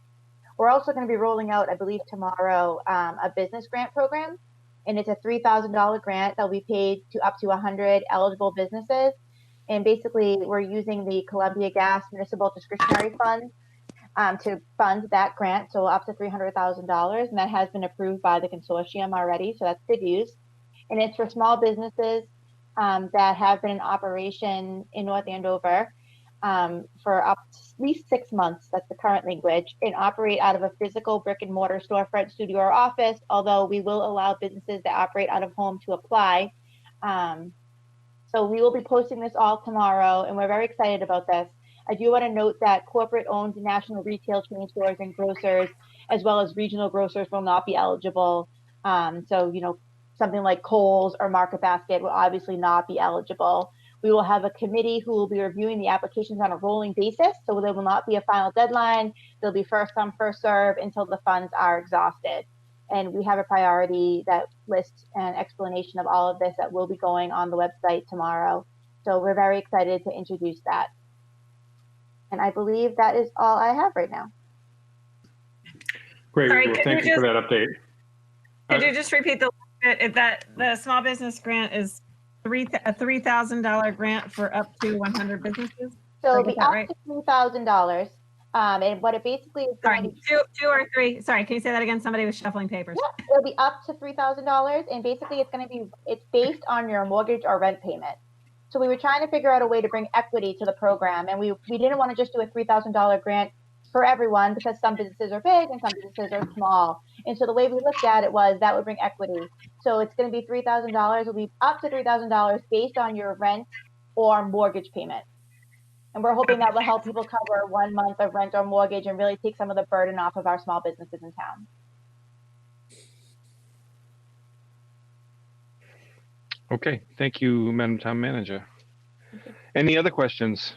We're also going to be rolling out, I believe tomorrow, a business grant program. And it's a $3,000 grant that will be paid to up to 100 eligible businesses. And basically, we're using the Columbia Gas Municipal Discretionary Fund to fund that grant, so up to $300,000. And that has been approved by the consortium already, so that's good news. And it's for small businesses that have been in operation in North Andover for up to at least 6 months, that's the current language, and operate out of a physical brick and mortar storefront, studio, or office, although we will allow businesses that operate out of home to apply. So we will be posting this all tomorrow, and we're very excited about this. I do want to note that corporate-owned national retail chain stores and grocers, as well as regional grocers, will not be eligible. So, something like Kohl's or Market Basket will obviously not be eligible. We will have a committee who will be reviewing the applications on a rolling basis, so there will not be a final deadline. There'll be first come, first serve until the funds are exhausted. And we have a priority that lists an explanation of all of this that will be going on the website tomorrow. So we're very excited to introduce that. And I believe that is all I have right now. Great. Sorry, Well, could thank you you for that update. Could you just repeat the bit that the small business grant is a $3,000 grant for up to 100 businesses? So it'll Did I get be that up right? to $3,000. And what it basically is going Sorry, to be, two or three. Sorry, can you say that again? Somebody was shuffling papers. yeah, it'll be up to $3,000. And basically it's based on your mortgage or rent payment. So we were trying to figure out a way to bring equity to the program. And we didn't want to just do a $3,000 grant for everyone because some businesses are big and some businesses are small. And so the way we looked at it was that would bring equity. So it's going to be $3,000. It'll be up to $3,000 based on your rent or mortgage payment. And we're hoping that will help people cover 1 month of rent or mortgage and really take some of the burden off of our small businesses in town. Okay, thank you, Madam Town Manager. Any other questions?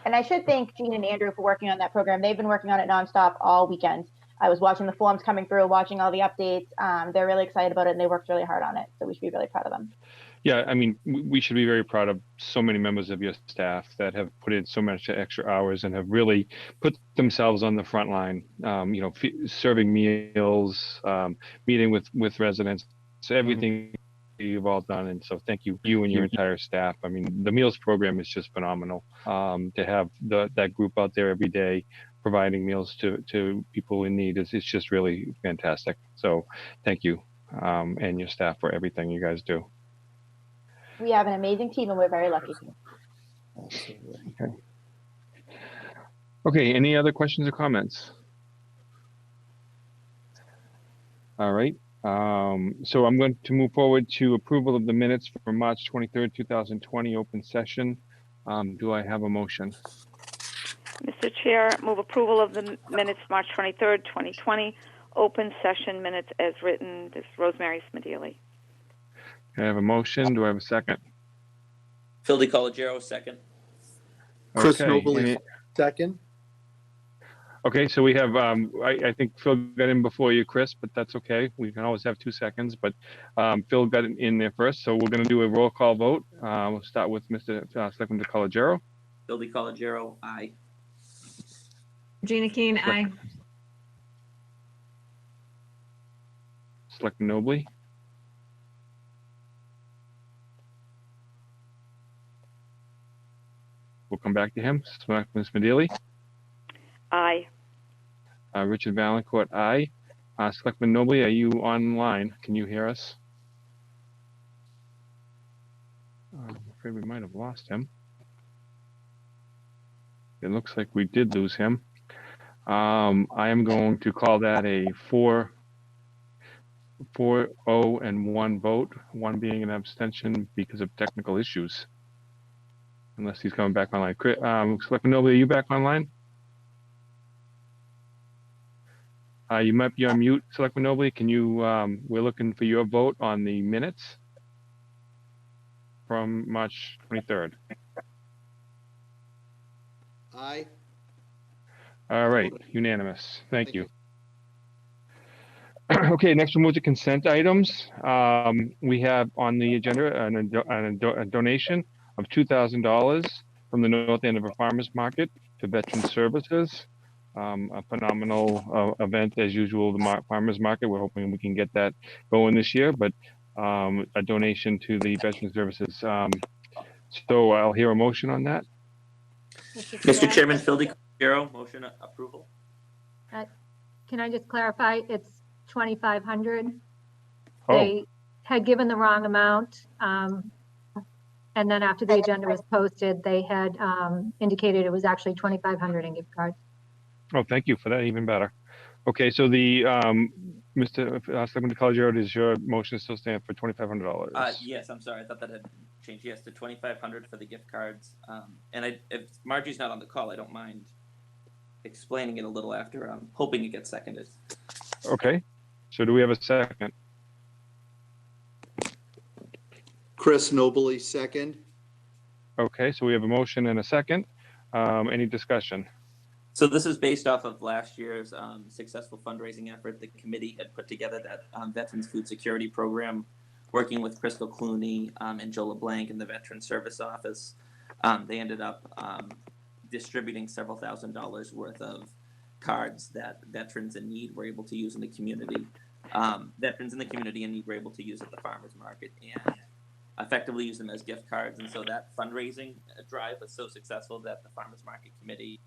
And I should thank Jean and Andrew for working on that program. They've been working on it nonstop all weekend. I was watching the forms coming through, watching all the updates. They're really excited about it, and they worked really hard on it. So we should be really proud of them. Yeah, I mean, we should be very proud of so many members of your staff that have put in so much extra hours and have really put themselves on the front line. You know, serving meals, meeting with residents, so everything you've all done. And so, thank you, you and your entire staff. I mean, the meals program is just phenomenal. To have that group out there every day providing meals to people in need is it's just really fantastic. So, thank you, and your staff for everything you guys do. We have an amazing team and we're very lucky. Okay. Okay, any other questions or comments? All right. So I'm going to move forward to approval of the minutes for March 23rd, 2020 open session. Do I have a motion? Mr. Chair, move approval of the minutes March 23rd, 2020, open session minutes as written. This is Rosemary Smedili. I have a motion. Do I have a second? Phil DiColigiero, second. Chris Okay, Nobley, second. Okay, so we have, I think Phil got in before you, Chris, but that's okay. We can always have 2 seconds, but Phil got in there first. So we're going to do a roll call vote. We'll start with Mr. Selectman DiColigiero. Phil DiColigiero, aye. Regina Keen, aye. Selectman Nobley. We'll come back to him. Selectman Smedili. Aye. Richard Valancourt, aye. Selectman Nobley, are you online? Can you hear us? I'm afraid we might have lost him. It looks like we did lose him. I am going to call that a 4-0 and 1 vote, 1 being an abstention because of technical issues. Unless he's coming back online. Selectman Nobley, are you back online? You might be on mute, Selectman Nobley. Can you, we're looking for your vote on the minutes from March 23rd. Aye. All right, unanimous. Thank you. Okay, next we'll move to consent items. We have on the agenda a donation of $2,000 from the North Andover Farmers Market to Veteran Services. A phenomenal event as usual, the Farmers Market. We're hoping we can get that going this year, but a donation to the Veteran Services. So I'll hear a motion on that. Mr. Chairman, Phil DiColigiero, motion approval. Can I just clarify? It's 2,500. Oh. They had given the wrong amount. And then after the agenda was posted, they had indicated it was actually 2,500 in gift cards. Oh, thank you for that. Even better. Okay, so the Mr. Selectman DiColigiero, does your motion still stand for $2,500? Yes, I'm sorry. I thought that had changed. Yes, to $2,500 for the gift cards. And if Margie's not on the call, I don't mind explaining it a little after. I'm hoping it gets seconded. Okay, so do we have a second? Chris Nobley, second. Okay, so we have a motion and a second. Any discussion? So this is based off of last year's successful fundraising effort. The committee had put together that Veterans Food Security Program, working with Crystal Clooney and Joe LeBlanc in the Veterans Service Office. They ended up distributing several $1,000s worth of cards that veterans in need were able to use in the community. Veterans in the community in need were able to use at the farmers market and effectively use them as gift cards. And so that fundraising drive was so successful that the farmers market committee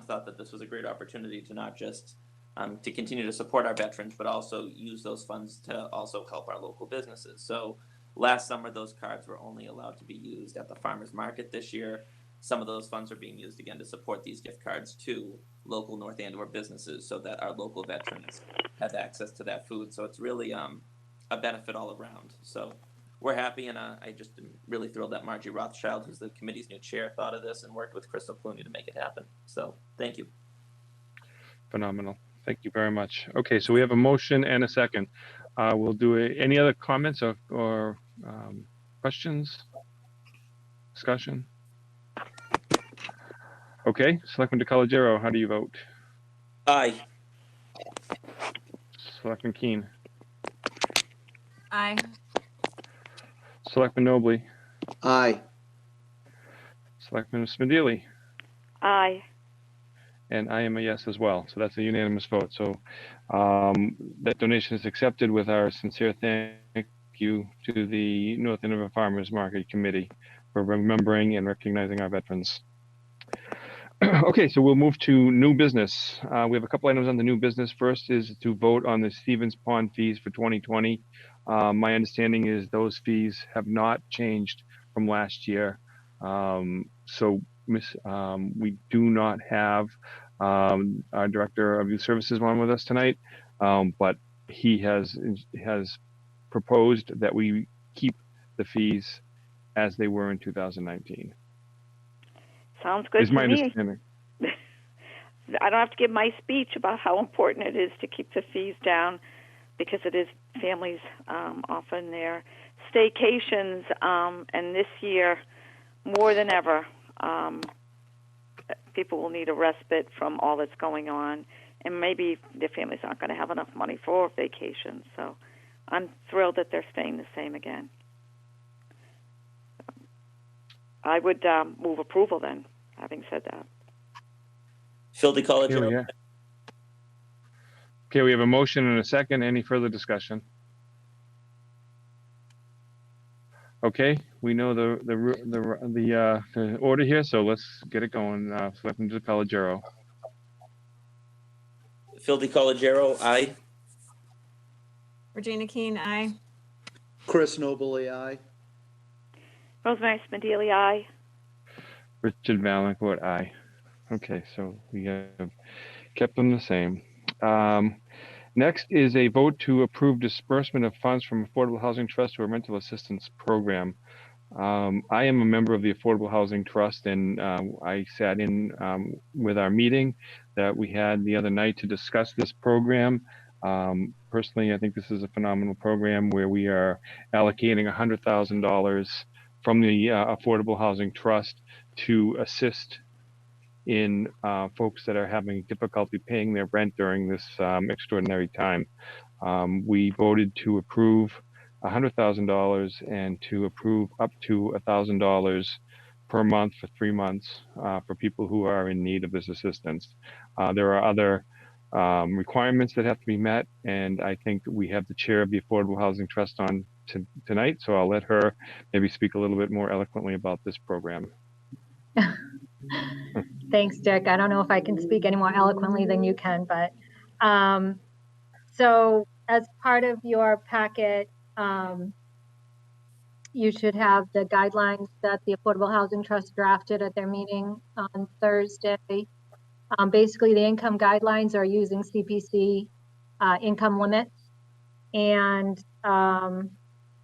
thought that this was a great opportunity to not just to continue to support our veterans, but also use those funds to also help our local businesses. So last summer, those cards were only allowed to be used at the farmers market. This year, some of those funds are being used again to support these gift cards to local North Andover businesses so that our local veterans have access to that food. So it's really a benefit all around. So we're happy, and I just am really thrilled that Margie Rothschild, who's the committee's new chair, thought of this and worked with Crystal Clooney to make it happen. So thank you. Phenomenal. Thank you very much. Okay, so we have a motion and a second. We'll do any other comments or questions, discussion? Okay, Selectman DiColigiero, how do you vote? Aye. Selectman Keen, Aye. Selectman Nobley, Aye. Selectman Smedili, Aye. and I am a yes as well. So that's a unanimous vote. So that donation is accepted with our sincere thank you to the North Andover Farmers Market Committee for remembering and recognizing our veterans. Okay, so we'll move to new business. We have a couple items on the new business. First is to vote on the Stevens Pond fees for 2020. My understanding is those fees have not changed from last year. We do not have our Director of Youth Services on with us tonight, but he has proposed that we keep the fees as they were in 2019. Sounds good Is to my me. understanding. I don't have to give my speech about how important it is to keep the fees down, because it is families often their staycations, and this year more than ever, people will need a respite from all that's going on, and maybe their families aren't going to have enough money for vacations. So I'm thrilled that they're staying the same again. I would move approval then, having said that. Phil DiCollegero. Yeah. Okay, we have a motion and a second. Any further discussion? Okay, we know the order here, so let's get it going. Selectman DiCollegero. Phil DiCollegero, aye. Regina Keen, aye. Chris Nobley, aye. Rosemary Smedili, aye. Richard Valencourt, aye. Okay, so we have kept them the same. Next is a vote to approve disbursement of funds from Affordable Housing Trust to a rental assistance program. I am a member of the Affordable Housing Trust, and I sat in with our meeting that we had the other night to discuss this program. Personally, I think this is a phenomenal program where we are allocating $100,000 from the Affordable Housing Trust to assist in folks that are having difficulty paying their rent during this extraordinary time. We voted to approve $100,000 and to approve up to $1,000 per month for 3 months for people who are in need of this assistance. There are other requirements that have to be met, and I think we have the chair of the Affordable Housing Trust on tonight, so I'll let her maybe speak a little bit more eloquently about this program. Thanks, Dick. I don't know if I can speak any more eloquently than you can, but so as part of your packet, you should have the guidelines that the Affordable Housing Trust drafted at their meeting on Thursday. Basically, the income guidelines are using CPC income limits. And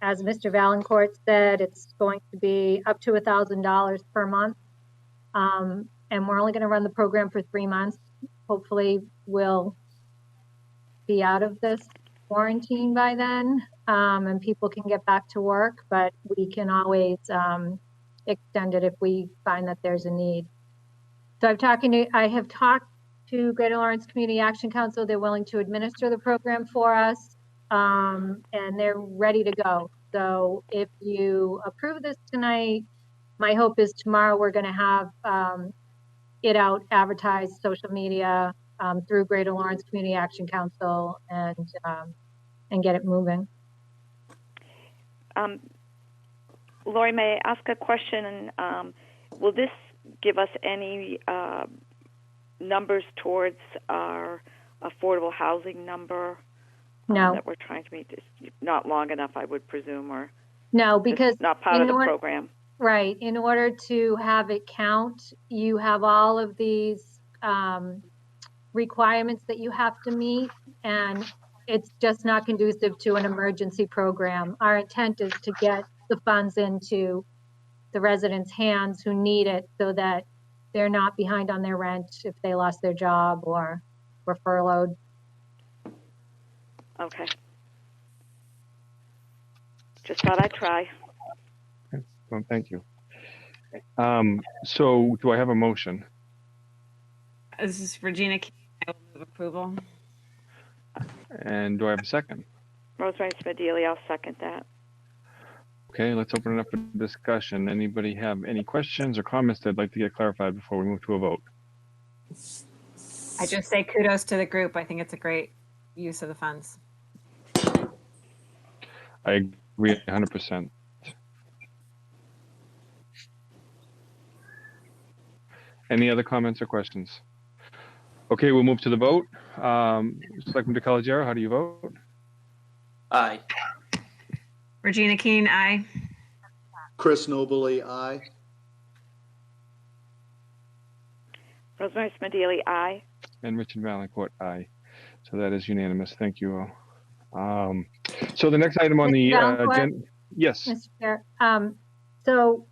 as Mr. Valencourt said, it's going to be up to $1,000 per month. And we're only going to run the program for 3 months. Hopefully we'll be out of this quarantine by then, and people can get back to work, but we can always extend it if we find that there's a need. So I have talked to Greater Lawrence Community Action Council. They're willing to administer the program for us, and they're ready to go. So if you approve this tonight, my hope is tomorrow we're going to have it out, advertised, social media, through Greater Lawrence Community Action Council, and get it moving. Lori, may I ask a question? Will this give us any numbers towards our affordable housing number? No. That we're trying to meet. It's not long enough, I would presume, or no, because it's not part of the program. Right. In order to have it count, you have all of these requirements that you have to meet, and it's just not conducive to an emergency program. Our intent is to get the funds into the residents' hands who need it so that they're not behind on their rent if they lost their job or were furloughed. Okay. Just thought I'd try. Well, thank you. So do I have a motion? This is Regina King. I will move approval. And do I have a second? Rosemary Smedili, I'll second that. Okay, let's open it up for discussion. Anybody have any questions or comments they'd like to get clarified before we move to a vote? I just say kudos to the group. I think it's a great use of the funds. I agree 100%. Any other comments or questions? Okay, we'll move to the vote. Selectman DeColigiero, how do you vote? Aye. Regina Keen, aye. Chris Nobley, aye. Rosemary Smedili, aye. And Richard Valencourt, aye. So that is unanimous. Thank you all. So the next item on the Mr. Valencourt? agenda, yes. Mr. Chair, so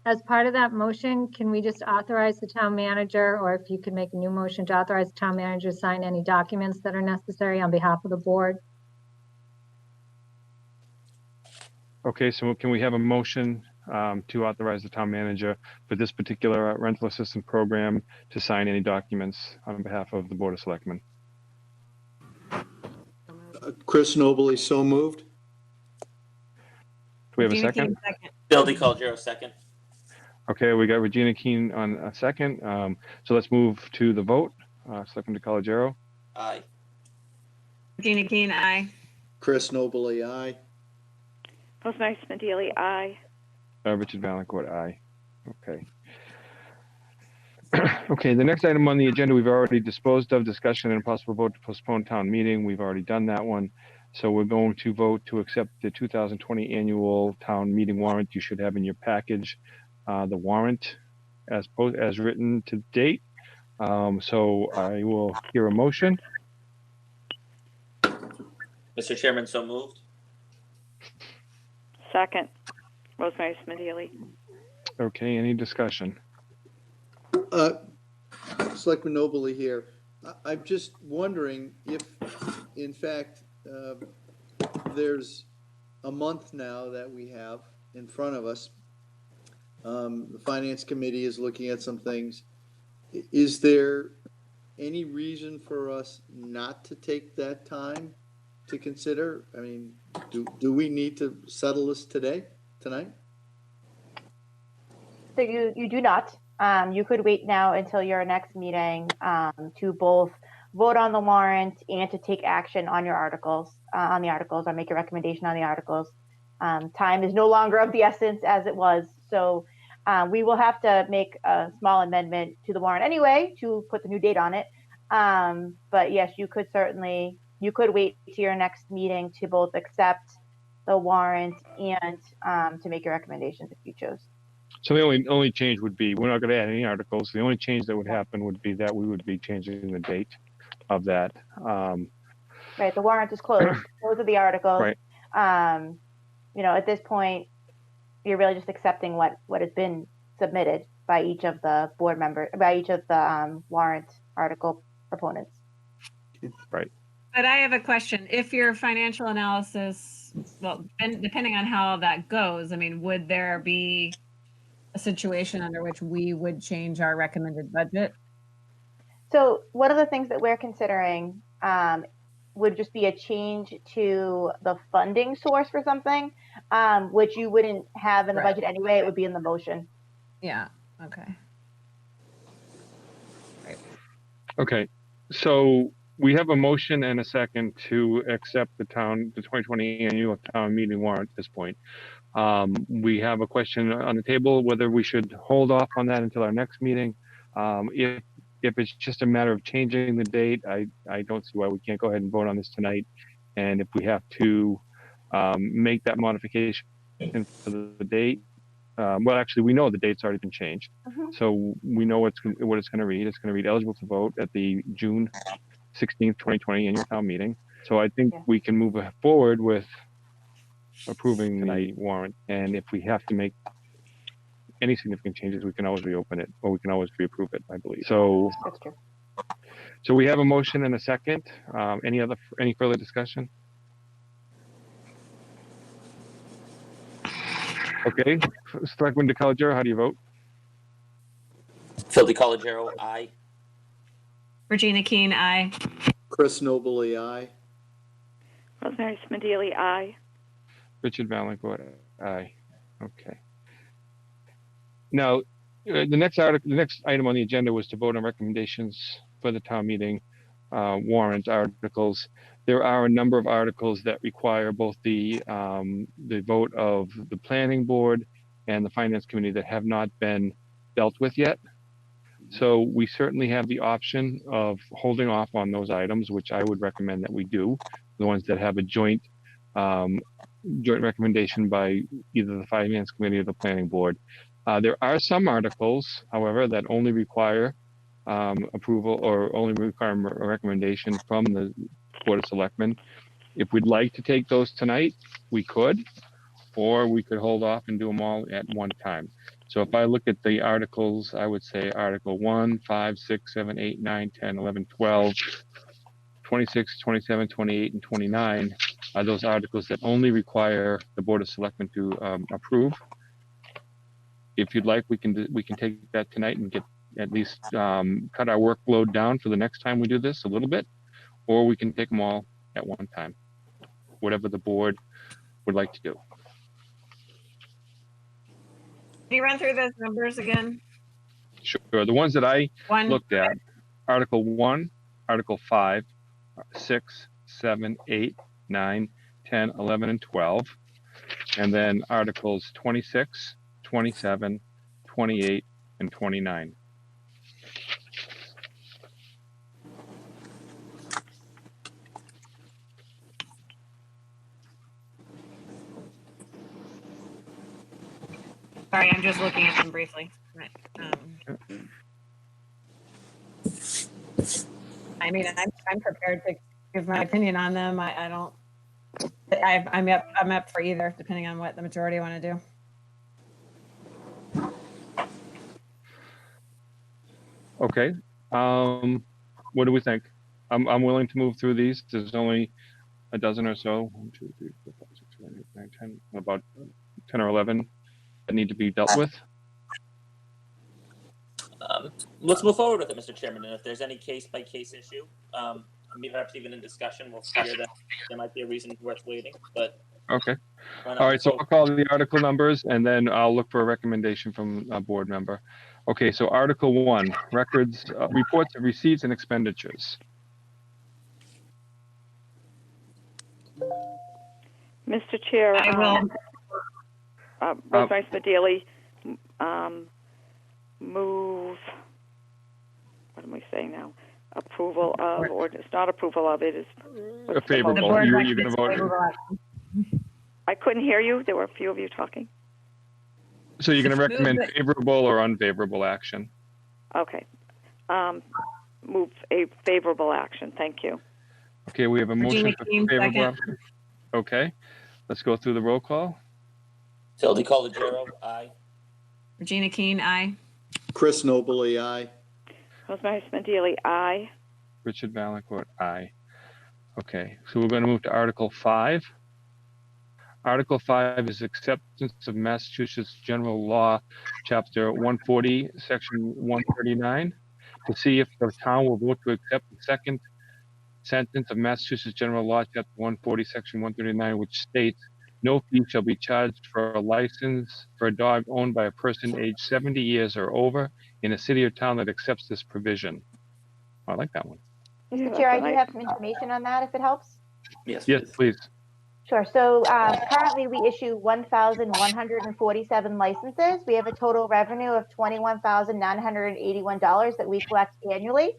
as part of that motion, can we just authorize the town manager, or if you could make a new motion to authorize the town manager to sign any documents that are necessary on behalf of the board? Okay, so can we have a motion to authorize the town manager for this particular rental assistance program to sign any documents on behalf of the Board of Selectmen? Chris Nobley, so moved. Do we have a Regina second? Keen, second. Phil DeColigiero, second. Okay, we got Regina Keen on a second. So let's move to the vote. Selectman DeColigiero, Aye. Regina Keen, aye. Chris Nobley, aye. Rosemary Smedili, aye. Richard Valencourt, aye. Okay. Okay, the next item on the agenda, we've already disposed of, discussion and possible vote to postpone town meeting. We've already done that one. So we're going to vote to accept the 2020 annual town meeting warrant. You should have in your package the warrant as written to date. So I will hear a motion. Mr. Chairman, so moved. Second, Rosemary Smedili. Okay, any discussion? Selectman Nobley here. I'm just wondering if, in fact, there's a month now that we have in front of us. The Finance Committee is looking at some things. Is there any reason for us not to take that time to consider? I mean, do we need to settle this tonight? So you do not. You could wait now until your next meeting to both vote on the warrant and to take action on your articles, or make a recommendation on the articles. Time is no longer of the essence as it was. So we will have to make a small amendment to the warrant anyway to put the new date on it. But yes, you could wait to your next meeting to both accept the warrant and to make your recommendations if you chose. So the only change would be, we're not going to add any articles. The only change that would happen would be that we would be changing the date of that. Right, the warrant is closed. Those are the articles. Right. At this point, you're really just accepting what has been submitted by each of the board members, by each of the warrant article proponents. Right. But I have a question. If your financial analysis, well, depending on how that goes, I mean, would there be a situation under which we would change our recommended budget? So one of the things that we're considering would just be a change to the funding source for something, which you wouldn't have in the budget anyway. It would be in the motion. Yeah. Okay. Okay. So we have a motion and a second to accept the 2020 annual town meeting warrant at this point. We have a question on the table whether we should hold off on that until our next meeting. If it's just a matter of changing the date, I don't see why we can't go ahead and vote on this tonight. And if we have to make that modification for the date, well, actually, we know the date's already been changed. So we know what it's going to read. It's going to read eligible to vote at the June 16th, 2020 annual town meeting. So I think we can move forward with approving the warrant. And if we have to make any significant changes, we can always reopen it, or we can always reapprove it, I believe. So That's true. So we have a motion and a second. Any further discussion? Okay, Selectman DeColigiero, how do you vote? Phil DeColigiero, aye. Regina Keen, aye. Chris Nobley, aye. Rosemary Smedili, aye. Richard Valencourt, aye. Okay. Now, the next item on the agenda was to vote on recommendations for the town meeting warrant articles. There are a number of articles that require both the vote of the planning board and the finance committee that have not been dealt with yet. So we certainly have the option of holding off on those items, which I would recommend that we do. The ones that have a joint recommendation by either the finance committee or the planning board. There are some articles, however, that only require approval or only require a recommendation from the Board of Selectmen. If we'd like to take those tonight, we could, or we could hold off and do them all at one time. So if I look at the articles, I would say Article 1, 5, 6, 7, 8, 9, 10, 11, 12, 26, 27, 28, and 29 are those articles that only require the Board of Selectmen to approve. If you'd like, we can take that tonight and get at least cut our workload down for the next time we do this a little bit, or we can take them all at one time, whatever the board would like to do. Can you run through those numbers again? Sure. The ones that I One, looked at, Article 1, Article 5, 6, 7, 8, 9, 10, 11, and 12. And then Articles 26, 27, 28, and 29. sorry, I'm just looking at them briefly. Right. I mean, I'm prepared to give my opinion on them. I'm up for either, depending on what the majority want to do. Okay. What do we think? I'm willing to move through these. There's only a dozen or so. 1, 2, 3, 4, 5, 6, 7, 8, 9, 10, about 10 or 11 that need to be dealt with. Let's move forward with it, Mr. Chairman. And if there's any case-by-case issue, maybe perhaps even in discussion, we'll figure that there might be a reason worth waiting. But okay. All right. So I'll call the article numbers, and then I'll look for a recommendation from a board member. Okay. So Article 1, records, reports of receipts and expenditures. Mr. Chair, I will. Rosemary Smedili, move, what am I saying now? Approval of, or it's not approval of, it is. Favorable. You're going to vote. I couldn't hear you. There were a few of you talking. So you're going to recommend favorable or unfavorable action? Okay. Move a favorable action. Thank you. Okay, we have a motion Regina for King, favorable second. action. Okay, let's go through the roll call. Phil DiColigero, aye. Regina Keen, aye. Chris Nobley, aye. Rosemary Smedili, aye. Richard Valancourt, aye. Okay, so we're going to move to Article 5. Article 5 is acceptance of Massachusetts General Law, Chapter 140, Section 139, to see if the town will vote to accept the second sentence of Massachusetts General Law, Chapter 140, Section 139, which states, no fee shall be charged for a license for a dog owned by a person aged 70 years or over in a city or town that accepts this provision. I like that one. Mr. Chair, I do have some information on that if it helps. Yes, Yes, please. Sure. So currently we issue 1,147 licenses. We have a total revenue of $21,981 that we collect annually.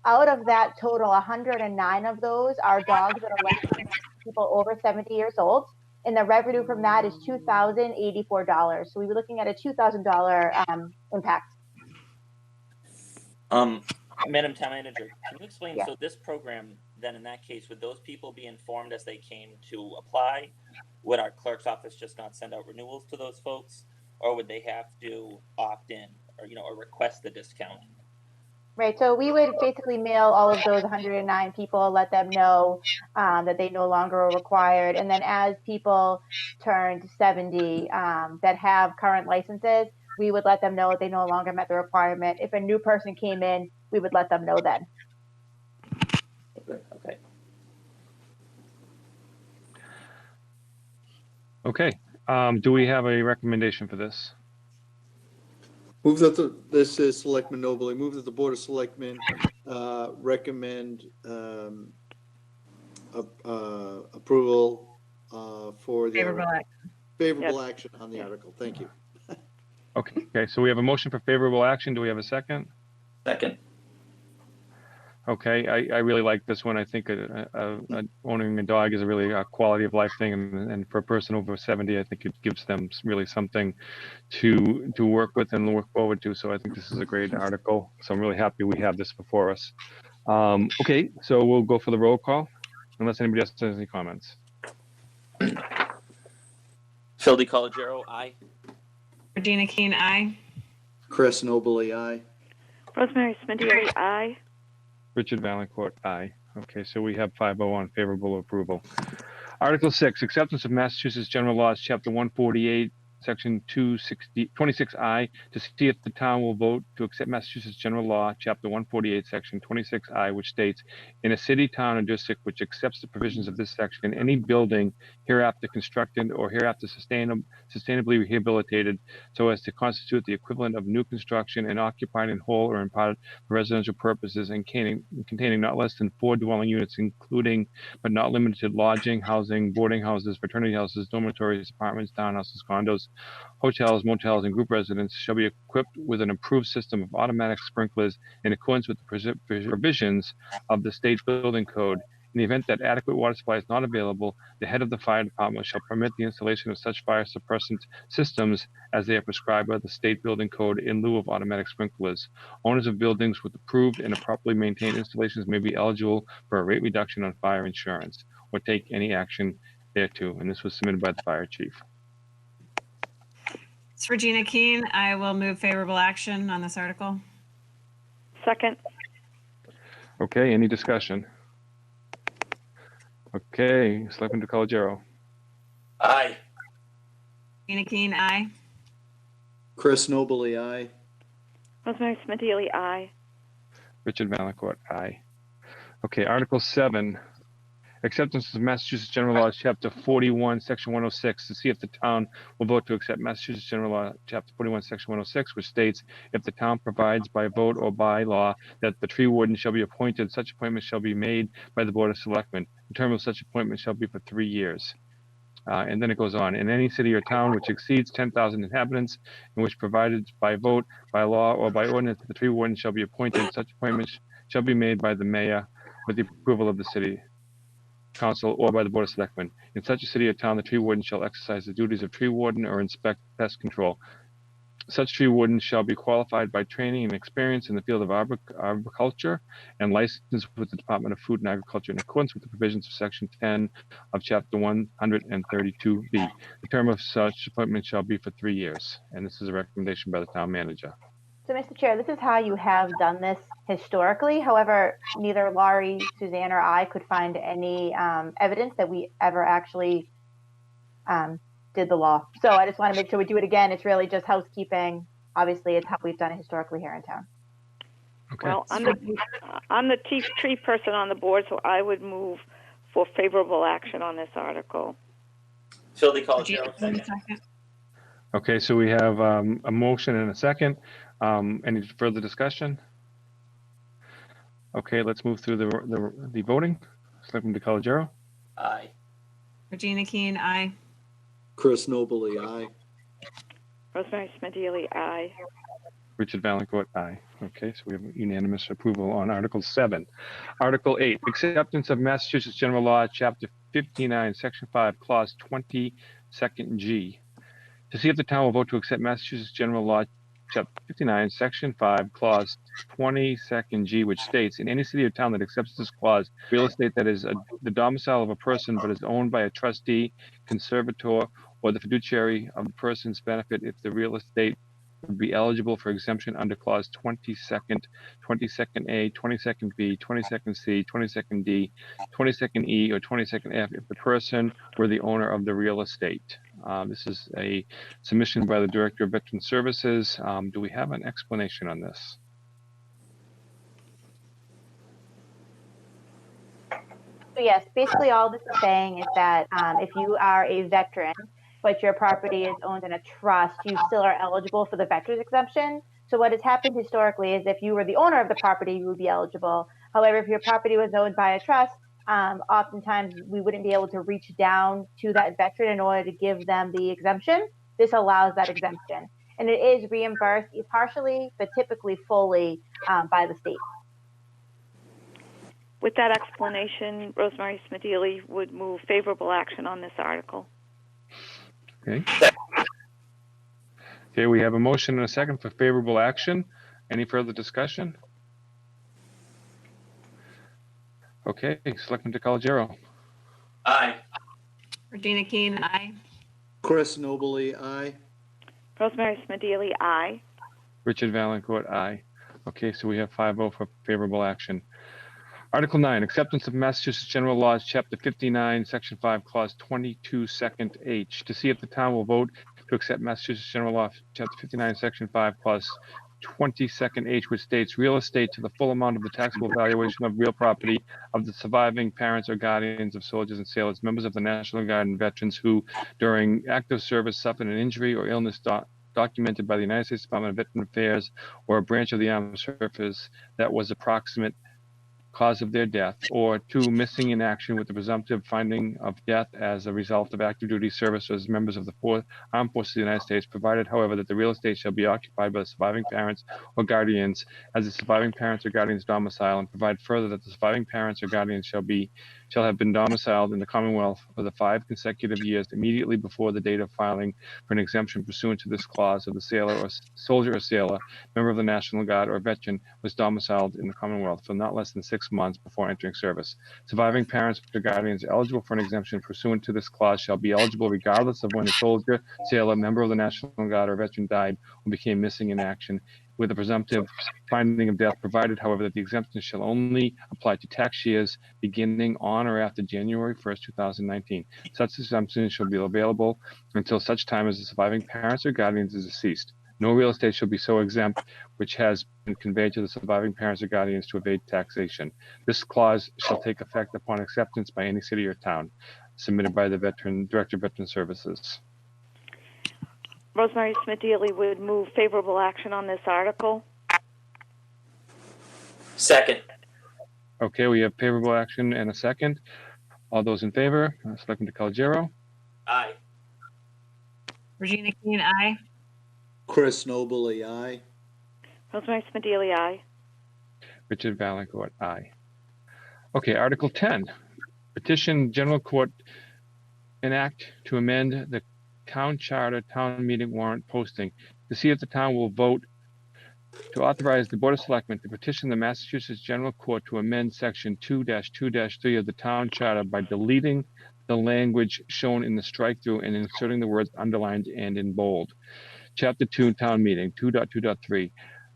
Out of that total, 109 of those are dogs that are licensed to people over 70 years old. And the revenue from that is $2,084. So we'd be looking at a $2,000 impact. Madam Town Manager, can you explain, Yeah. so this program, then in that case, would those people be informed as they came to apply? Would our clerk's office just not send out renewals to those folks? Or would they have to opt in or, or request the discount? Right. So we would basically mail all of those 109 people, let them know that they no longer are required. And then as people turned 70 that have current licenses, we would let them know they no longer met the requirement. If a new person came in, we would let them know then. Okay. Okay. Do we have a recommendation for this? Move that this is Selectman Nobley. Move that the Board of Selectmen recommend approval for the Favorable article. action. Favorable Yes. action on the article. Thank you. Okay, so we have a motion for favorable action. Do we have a second? Second. Okay, I really like this one. I think owning a dog is a really quality of life thing, and for a person over 70, I think it gives them really something to work with and look forward to. So I think this is a great article. So I'm really happy we have this before us. Okay, so we'll go for the roll call, unless anybody else has any comments. Phil DiColigiero, aye. Regina Keen, aye. Chris Nobley, aye. Rosemary Smedili, aye. Richard Valencourt, aye. Okay, so we have 5-0 on favorable approval. Article 6, acceptance of Massachusetts General Laws, Chapter 148, Section 26I, to see if the town will vote to accept Massachusetts General Law, Chapter 148, Section 26I, which states, in a city, town, or district which accepts the provisions of this section, any building hereafter constructed or hereafter sustainably rehabilitated so as to constitute the equivalent of new construction and occupied in whole or in part for residential purposes and containing not less than 4 dwelling units, including but not limited to lodging, housing, boarding houses, fraternity houses, dormitories, apartments, townhouses, condos, hotels, motels, and group residences shall be equipped with an improved system of automatic sprinklers in accordance with the provisions of the state building code. In the event that adequate water supply is not available, the head of the fire department shall permit the installation of such fire suppressant systems as they are prescribed by the state building code in lieu of automatic sprinklers. Owners of buildings with approved and properly maintained installations may be eligible for a rate reduction on fire insurance or take any action thereto. And this was submitted by the fire chief. It's Regina Keen. I will move favorable action on this article. Second, Okay, any discussion? Okay, Selectman DiColigiero. Aye. Regina Keen, aye. Chris Nobley, aye. Rosemary Smedili, aye. Richard Valencourt, aye. Okay, Article 7, acceptance of Massachusetts General Laws, Chapter 41, Section 106, to see if the town will vote to accept Massachusetts General Law, Chapter 41, Section 106, which states, if the town provides by vote or by law that the tree warden shall be appointed, such appointment shall be made by the Board of Selectmen. The term of such appointment shall be for 3 years. And then it goes on. In any city or town which exceeds 10,000 inhabitants, in which provided by vote, by law, or by ordinance, the tree warden shall be appointed, such appointment shall be made by the mayor with the approval of the city council or by the Board of Selectmen. In such a city or town, the tree warden shall exercise the duties of tree warden or inspect pest control. Such tree warden shall be qualified by training and experience in the field of arboriculture and licensed with the Department of Food and Agriculture in accordance with the provisions of Section 10 of Chapter 132B. The term of such appointment shall be for 3 years. And this is a recommendation by the town manager. So, Mr. Chair, this is how you have done this historically. However, neither Laurie, Suzanne, or I could find any evidence that we ever actually did the law. So I just want to make sure we do it again. It's really just housekeeping. Obviously, it's how we've done it historically here in town. Okay. Well, I'm the chief tree person on the board, so I would move for favorable action on this article. Phil Regina DiColigiero, Keen, second. second. Okay, so we have a motion and a second. Any further discussion? Okay, let's move through the voting. Selectman DiColigiero. Aye. Regina Keen, aye. Chris Nobley, aye. Rosemary Smedili, aye. Richard Valencourt, aye. Okay, so we have unanimous approval on Article 7. Article 8, acceptance of Massachusetts General Law, Chapter 59, Section 5, Clause 20, Second G. To see if the town will vote to accept Massachusetts General Law, Chapter 59, Section 5, Clause 20, Second G, which states, in any city or town that accepts this clause, real estate that is the domicile of a person but is owned by a trustee, conservator, or the fiduciary of the person's benefit if the real estate would be eligible for exemption under Clause 22nd, 22nd A, 22nd B, 22nd C, 22nd D, 22nd E, or 22nd F if the person were the owner of the real estate. This is a submission by the Director of Veteran Services. Do we have an explanation on this? So yes, basically all this is saying is that if you are a veteran but your property is owned in a trust, you still are eligible for the veterans exemption. So what has happened historically is if you were the owner of the property, you would be eligible. However, if your property was owned by a trust, oftentimes we wouldn't be able to reach down to that veteran in order to give them the exemption. This allows that exemption. And it is reimbursed partially, but typically fully by the state. With that explanation, Rosemary Smedili would move favorable action on this article. Okay. Okay, we have a motion and a second for favorable action. Any further discussion? Okay, Selectman DeColigiero. Aye. Regina Keen, aye. Chris Nobley, aye. Rosemary Smedili, aye. Richard Valencourt, aye. Okay, so we have 5-0 for favorable action. Article 9, acceptance of Massachusetts General Laws, Chapter 59, Section 5, Clause 22, Second H. To see if the town will vote to accept Massachusetts General Law, Chapter 59, Section 5, Clause 22nd H, which states real estate to the full amount of the taxable valuation of real property of the surviving parents or guardians of soldiers and sailors, members of the National Guard and veterans who, during active service, suffered an injury or illness documented by the United States Department of Veteran Affairs or a branch of the armed services that was approximate cause of their death, or 2, missing in action with the presumptive finding of death as a result of active duty service as members of the Armed Forces of the United States, provided, however, that the real estate shall be occupied by the surviving parents or guardians as the surviving parents or guardians domicile, and provide further that the surviving parents or guardians shall have been domiciled in the Commonwealth for the 5 consecutive years immediately before the date of filing for an exemption pursuant to this clause of the sailor or soldier or sailor, member of the National Guard or veteran, was domiciled in the Commonwealth for not less than 6 months before entering service. Surviving parents or guardians eligible for an exemption pursuant to this clause shall be eligible regardless of when the soldier, sailor, member of the National Guard or veteran died or became missing in action, with a presumptive finding of death, provided, however, that the exemption shall only apply to tax years beginning on or after January 1st, 2019. Such exemption shall be available until such time as the surviving parents or guardians is deceased. No real estate shall be so exempt which has been conveyed to the surviving parents or guardians to evade taxation. This clause shall take effect upon acceptance by any city or town, submitted by the Director of Veteran Services. Rosemary Smedili would move favorable action on this article. Second. Okay, we have favorable action and a second. All those in favor, Selectman DeColigiero. Aye. Regina Keen, aye. Chris Nobley, aye. Rosemary Smedili, aye. Richard Valencourt, aye. Okay, Article 10, petition General Court enact to amend the town charter town meeting warrant posting to see if the town will vote to authorize the Board of Selectmen to petition the Massachusetts General Court to amend Section 2-2-3 of the town charter by deleting the language shown in the strike-through and inserting the words underlined and in bold. Chapter 2, Town Meeting, 2.2.3.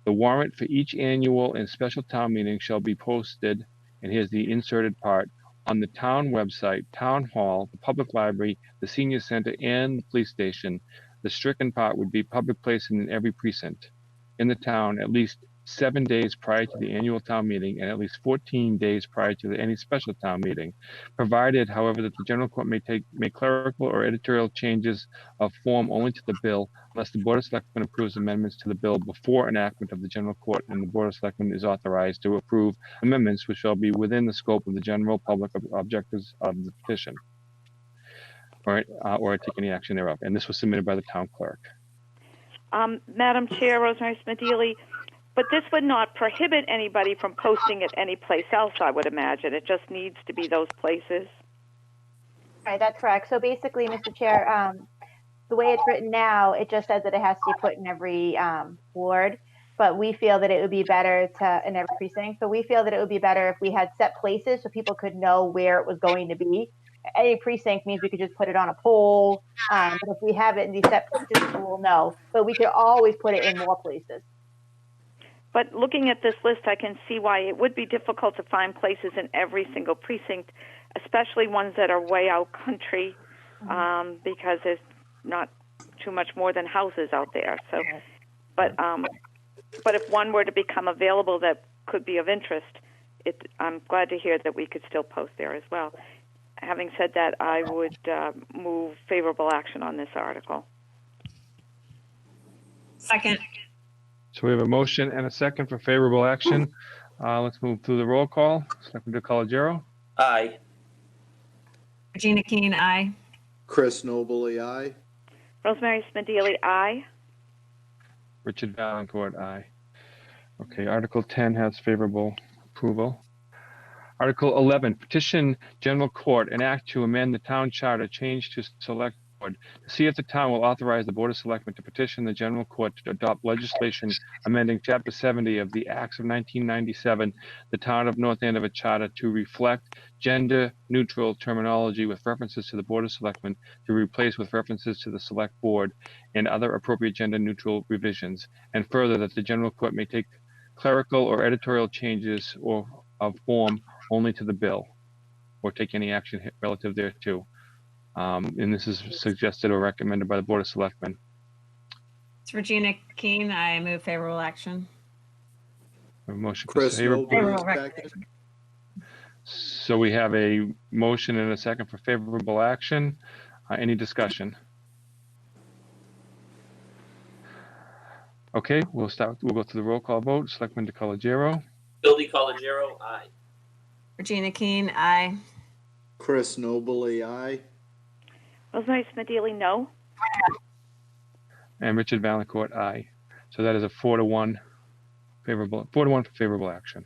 The warrant for each annual and special town meeting shall be posted, and here's the inserted part, on the town website, town hall, the public library, the senior center, and the police station. The stricken part would be public places in every precinct in the town at least 7 days prior to the annual town meeting and at least 14 days prior to any special town meeting, provided, however, that the general court may make clerical or editorial changes of form only to the bill unless the Board of Selectmen approves amendments to the bill before enactment of the general court, and the Board of Selectmen is authorized to approve amendments which shall be within the scope of the general public objectives of the petition, or take any action thereof. And this was submitted by the town clerk. Madam Chair, Rosemary Smedili, but this would not prohibit anybody from posting it any place else, I would imagine. It just needs to be those places. Right, that's correct. So basically, Mr. Chair, the way it's written now, it just says that it has to be put in every ward, but we feel that it would be better in every precinct. So we feel that it would be better if we had set places so people could know where it was going to be. Any precinct means we could just put it on a pole, but if we have it in these set places, people will know. But we could always put it in more places. But looking at this list, I can see why it would be difficult to find places in every single precinct, especially ones that are way out country, because there's not too much more than houses out there. So, but if one were to become available that could be of interest, I'm glad to hear that we could still post there as well. having said that, I would move favorable action on this article. Second. So we have a motion and a second for favorable action. Let's move through the roll call. Selectman DeColigiero, Aye. Regina Keen, aye. Chris Nobley, aye. Rosemary Smedili, aye. Richard Valencourt, aye. Okay, Article 10 has favorable approval. Article 11, petition general court an act to amend the town charter, change to select board, to see if the town will authorize the Board of Selectmen to petition the general court to adopt legislation amending Chapter 70 of the Acts of 1997, the town of North Andover charter, to reflect gender-neutral terminology with references to the Board of Selectmen to replace with references to the Select Board and other appropriate gender-neutral revisions, and further that the general court may take clerical or editorial changes or of form only to the bill, or take any action relative thereto. And this is suggested or recommended by the Board of Selectmen. It's Regina Keen, I move favorable action. A motion for Chris favorable. Nobley, Favorable second. So we have a motion and a second for favorable action. Any discussion? Okay, we'll go through the roll call vote. Selectman DeColigiero, Bill DeColigiero, aye. Regina Keen, aye. Chris Nobley, aye. Rosemary Smedili, no. and Richard Valencourt, aye. So that is a 4-1 favorable, 4-1 for favorable action.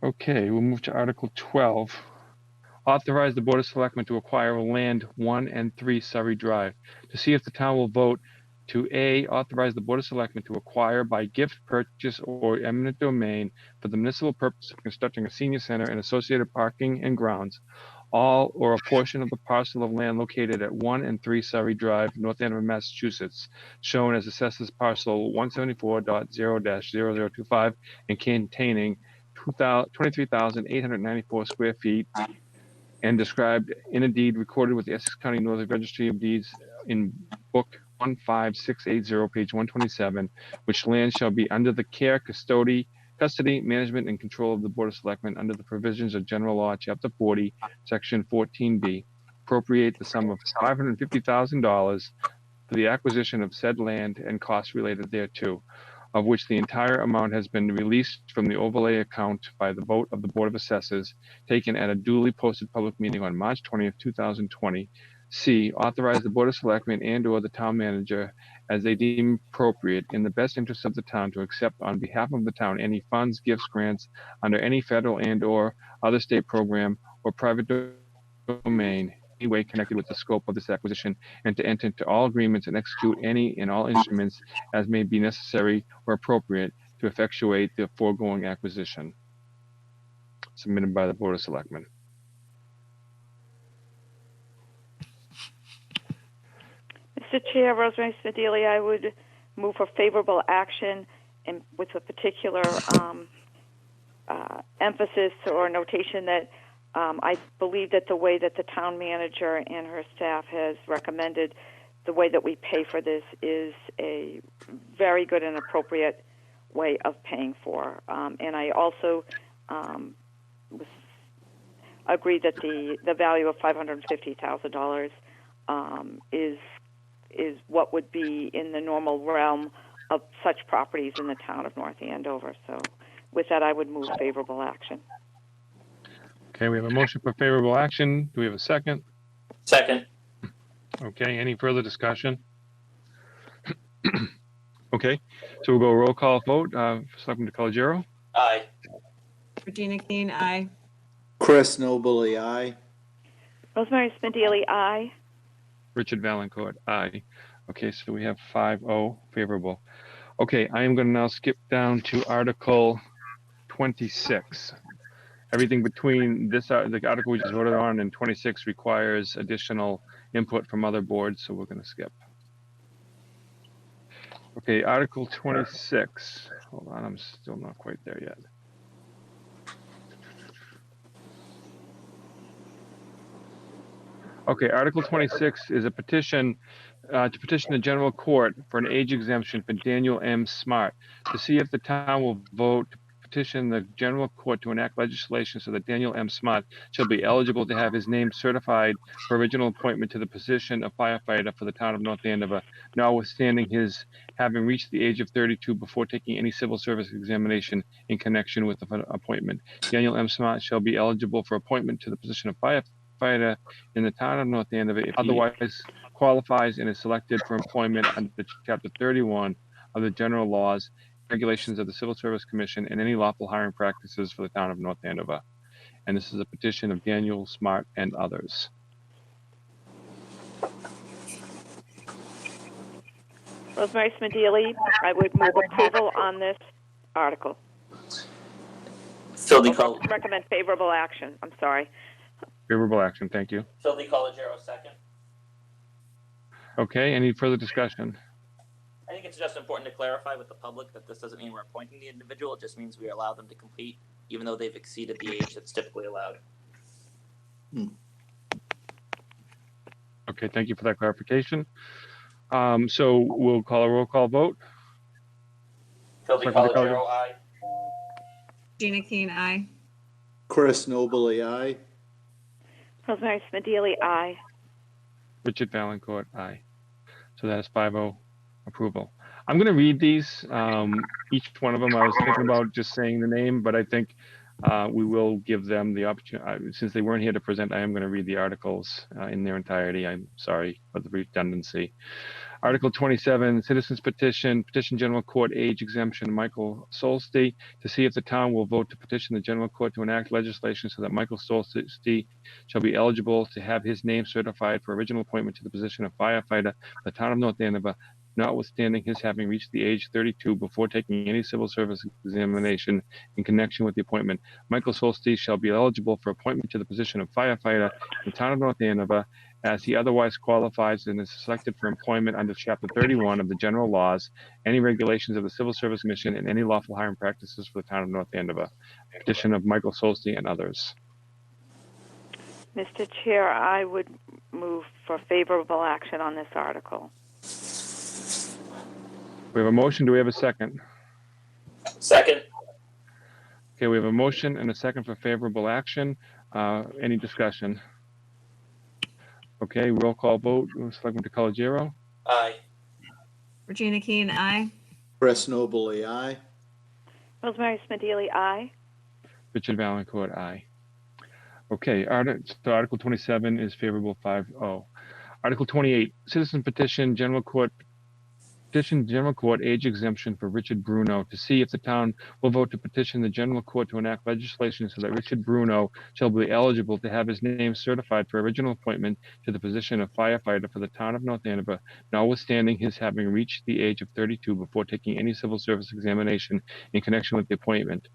Okay, we'll move to Article 12. Authorize the Board of Selectmen to acquire land 1 and 3 Surrey Drive, to see if the town will vote to A, authorize the Board of Selectmen to acquire by gift, purchase, or eminent domain for the municipal purpose of constructing a senior center and associated parking and grounds, all or a portion of the parcel of land located at 1 and 3 Surrey Drive, North Andover, Massachusetts, shown as assessors parcel 174.0-0025 and containing 23,894 square feet, and described in a deed recorded with the Essex County Northern Registry of Deeds in Book 15680, page 127, which land shall be under the care, custody, management, and control of the Board of Selectmen under the provisions of General Law, Chapter 40, Section 14B. Appropriate the sum of $550,000 for the acquisition of said land and costs related thereto, of which the entire amount has been released from the overlay account by the vote of the Board of Assessors, taken at a duly posted public meeting on March 20th, 2020. C, authorize the Board of Selectmen and/or the town manager, as they deem appropriate in the best interest of the town, to accept on behalf of the town any funds, gifts, grants under any federal and/or other state program or private domain, any way connected with the scope of this acquisition, and to enter into all agreements and execute any and all instruments as may be necessary or appropriate to effectuate the foregoing acquisition. Submitted by the Board of Selectmen. Mr. Chair, Rosemary Smedili, I would move for favorable action, and with a particular emphasis or notation that I believe that the way that the town manager and her staff has recommended the way that we pay for this is a very good and appropriate way of paying for. And I also agree that the value of $550,000 is what would be in the normal realm of such properties in the town of North Andover. So with that, I would move favorable action. Okay, we have a motion for favorable action. Do we have a second? Second. Okay, any further discussion? Okay, so we'll go roll call vote. Selectman DeColigiero, Aye. Regina Keen, aye. Chris Nobley, aye. Rosemary Smedili, aye. Richard Valencourt, aye. Okay, so we have 5-0 favorable. Okay, I am going to now skip down to Article 26. Everything between this, the article we just voted on, and 26 requires additional input from other boards, so we're going to skip. Okay, Article 26. Hold on, I'm still not quite there yet. Okay, Article 26 is a petition to petition the general court for an age exemption for Daniel M. Smart, to see if the town will vote to petition the general court to enact legislation so that Daniel M. Smart shall be eligible to have his name certified for original appointment to the position of firefighter for the town of North Andover, notwithstanding his having reached the age of 32 before taking any civil service examination in connection with the appointment. Daniel M. Smart shall be eligible for appointment to the position of firefighter in the town of North Andover if he otherwise qualifies and is selected for employment under Chapter 31 of the general laws, regulations of the Civil Service Commission, and any lawful hiring practices for the town of North Andover. And this is a petition of Daniel Smart and others. Rosemary Smedili, I would move approval on this article. Phil DiCol- Recommend favorable action. I'm sorry. Favorable action, thank you. Phil DiColigiero, second. Okay, any further discussion? I think it's just important to clarify with the public that this doesn't mean we're appointing the individual. It just means we allow them to compete, even though they've exceeded the age that's typically allowed. Okay, thank you for that clarification. So we'll call a roll call vote. Phil Selectman DiColigiero, aye. Gina Keen, aye. Chris Nobley, aye. Rosemary Smedili, aye. Richard Valencourt, aye. So that is 5-0 approval. I'm going to read these. Each one of them, I was thinking about just saying the name, but I think we will give them the opportunity. Since they weren't here to present, I am going to read the articles in their entirety. I'm sorry for the redundancy. Article 27, Citizens Petition, Petition General Court Age Exemption, Michael Solsty, to see if the town will vote to petition the General Court to enact legislation so that Michael Solsty shall be eligible to have his name certified for original appointment to the position of firefighter for the town of North Andover, notwithstanding his having reached the age 32 before taking any civil service examination in connection with the appointment. Michael Solsty shall be eligible for appointment to the position of firefighter in the town of North Andover, as he otherwise qualifies and is selected for employment under Chapter 31 of the general laws, any regulations of the Civil Service Commission, and any lawful hiring practices for the town of North Andover. Petition of Michael Solsty and others. Mr. Chair, I would move for favorable action on this article. We have a motion. Do we have a second? Second. Okay, we have a motion and a second for favorable action. Any discussion? Okay, roll call vote. Selectman DiColigiero. Aye. Regina Keen, aye. Chris Nobley, aye. Rosemary Smedili, aye. Richard Valencourt, aye. Okay, so Article 27 is favorable 5-0. Article 28, Citizen Petition, General Court Age Exemption for Richard Bruno, to see if the town will vote to petition the General Court to enact legislation so that Richard Bruno shall be eligible to have his name certified for original appointment to the position of firefighter for the town of North Andover, notwithstanding his having reached the age of 32 before taking any civil service examination in connection with the appointment.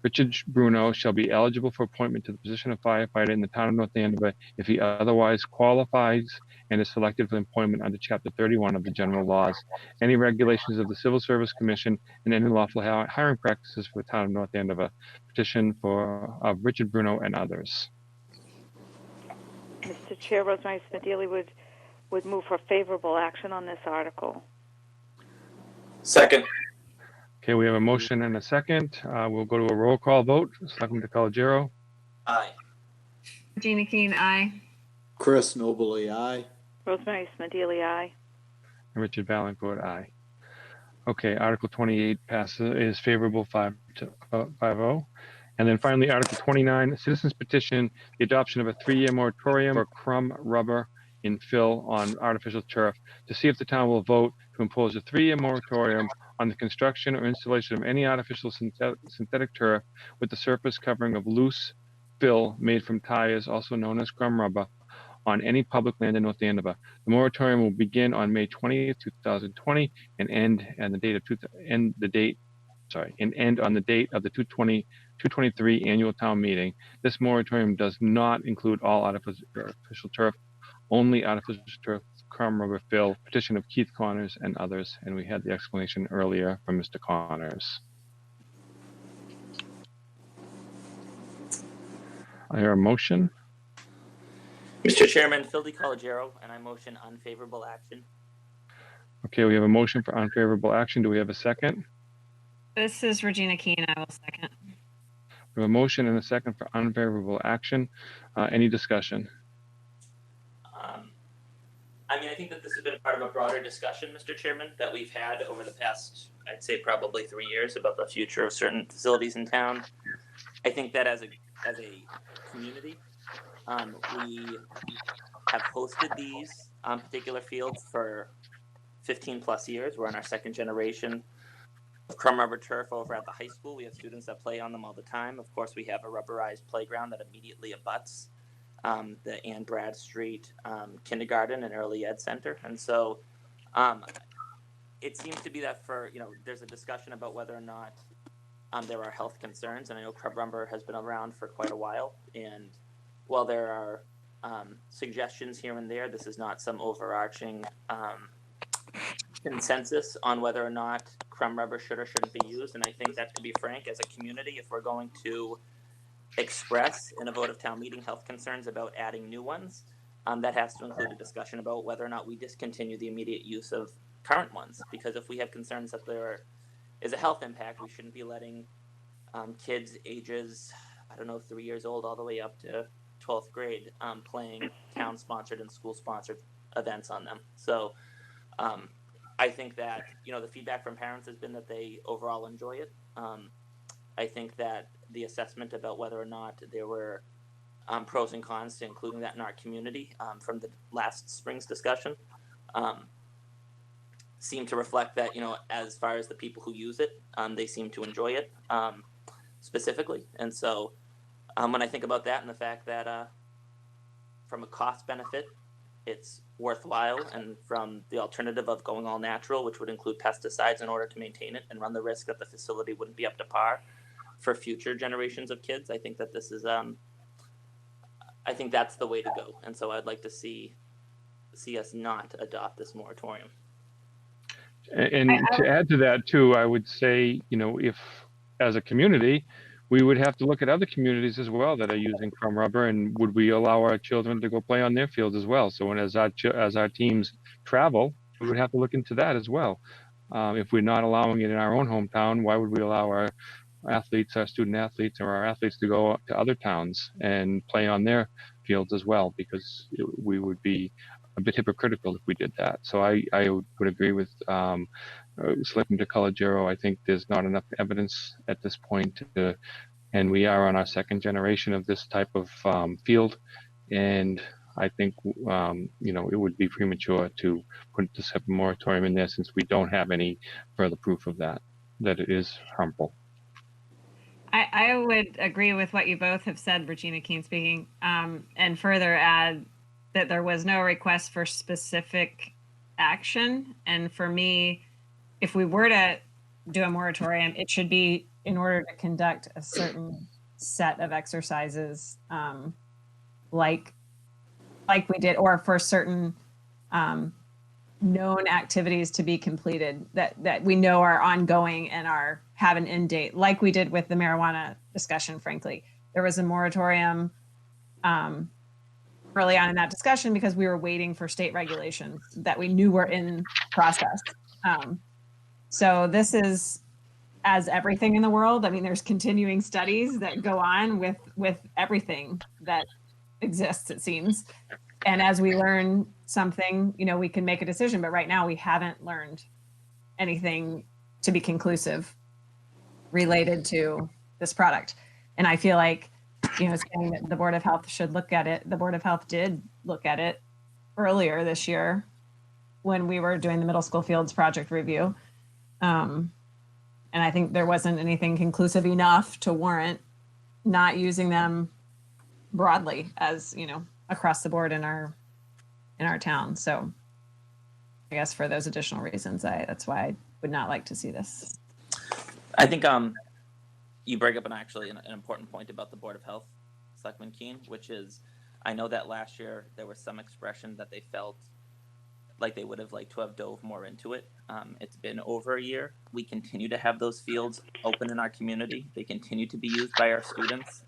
Richard Bruno shall be eligible for appointment to the position of firefighter in the town of North Andover if he otherwise qualifies and is selected for employment under Chapter 31 of the general laws, any regulations of the Civil Service Commission, and any lawful hiring practices for the town of North Andover. Petition of Richard Bruno and others. Mr. Chair, Rosemary Smedili would move for favorable action on this article. Second. Okay, we have a motion and a second. We'll go to a roll call vote. Selectman DiColigiero. Aye. Regina Keen, aye. Chris Nobley, aye. Rosemary Smedili, aye. And Richard Valencourt, aye. Okay, Article 28 is favorable 5-0. And then finally, Article 29, Citizens Petition, the adoption of a 3-year moratorium for crumb rubber infill on artificial turf, to see if the town will vote to impose a 3-year moratorium on the construction or installation of any artificial synthetic turf with the surface covering of loose fill made from tires, also known as crumb rubber, on any public land in North Andover. The moratorium will begin on May 20th, 2020, and end on the date of the 2023 annual town meeting. This moratorium does not include all artificial turf, only artificial turf, crumb rubber fill. Petition of Keith Connors and others, and we had the explanation earlier from Mr. Connors. I hear a motion. Mr. Chairman, Phil DiColigiero, and I motion unfavorable action. Okay, we have a motion for unfavorable action. Do we have a second? This is Regina Keen, I will second. We have a motion and a second for unfavorable action. Any discussion? I mean, I think that this has been part of a broader discussion, Mr. Chairman, that we've had over the past, I'd say probably 3 years about the future of certain facilities in town. I think that as a community, we have hosted these particular fields for 15 plus years. We're in our second generation of crumb rubber turf over at the high school. We have students that play on them all the time. Of course, we have a rubberized playground that immediately abuts the Ann Bradstreet kindergarten and early ed center. And so it seems to be that there's a discussion about whether or not there are health concerns. And I know crumb rubber has been around for quite a while. And while there are suggestions here and there, this is not some overarching consensus on whether or not crumb rubber should or shouldn't be used. And I think that, to be frank, as a community, if we're going to express in a vote of town meeting health concerns about adding new ones, that has to include a discussion about whether or not we discontinue the immediate use of current ones. Because if we have concerns that there is a health impact, we shouldn't be letting kids ages, 3 years old all the way up to 12th grade playing town-sponsored and school-sponsored events on them. So I think that, the feedback from parents has been that they overall enjoy it. I think that the assessment about whether or not there were pros and cons to including that in our community from the last spring's discussion seem to reflect that, as far as the people who use it, they seem to enjoy it specifically. And so when I think about that and the fact that from a cost benefit, it's worthwhile, and from the alternative of going all natural, which would include pesticides in order to maintain it and run the risk that the facility wouldn't be up to par for future generations of kids, I think that this is I think that's the way to go. And so I'd like to see us not adopt this moratorium. And to add to that too, I would say, if as a community, we would have to look at other communities as well that are using crumb rubber, and would we allow our children to go play on their fields as well? So when as our teams travel, we would have to look into that as well. If we're not allowing it in our own hometown, why would we allow our athletes, our student athletes, or our athletes to go to other towns and play on their fields as well? Because we would be a bit hypocritical if we did that. So I would agree with Selectman DeCollegiero. I think there's not enough evidence at this point and we are on our second generation of this type of field. And I think, it would be premature to put this type of moratorium in there since we don't have any further proof of that it is harmful. I would agree with what you both have said, Regina Keene speaking, and further add that there was no request for specific action. And for me, if we were to do a moratorium, it should be in order to conduct a certain set of exercises, like we did, or for certain known activities to be completed that we know are ongoing and have an end date, like we did with the marijuana discussion. Frankly, there was a moratorium early on in that discussion because we were waiting for state regulations that we knew were in process. So this is, as everything in the world, I mean, there's continuing studies that go on with everything that exists, it seems. And as we learn something, we can make a decision. But right now we haven't learned anything to be conclusive related to this product. And I feel like, saying that the Board of Health should look at it. The Board of Health did look at it earlier this year when we were doing the middle school fields project review. And I think there wasn't anything conclusive enough to warrant not using them broadly as, across the board in our town. So I guess for those additional reasons, that's why I would not like to see this. I think you bring up an important point about the Board of Health, Selectman Keene, which is, I know that last year there was some expression that they felt like they would have liked to have dove more into it. It's been over a year. We continue to have those fields open in our community. They continue to be used by our students.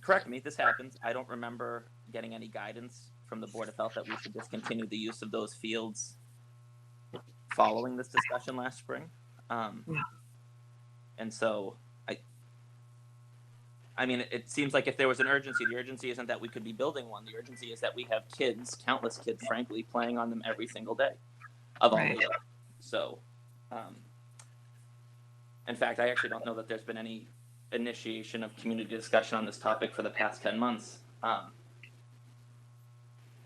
Correct me if this happens, I don't remember getting any guidance from the Board of Health that we should discontinue the use of those fields following this discussion last spring. And so I mean, it seems like if there was an urgency, the urgency isn't that we could be building one. The urgency is that we have kids, countless kids, frankly, playing on them every single day of all Right. ages. So, in fact, I actually don't know that there's been any initiation of community discussion on this topic for the past 10 months.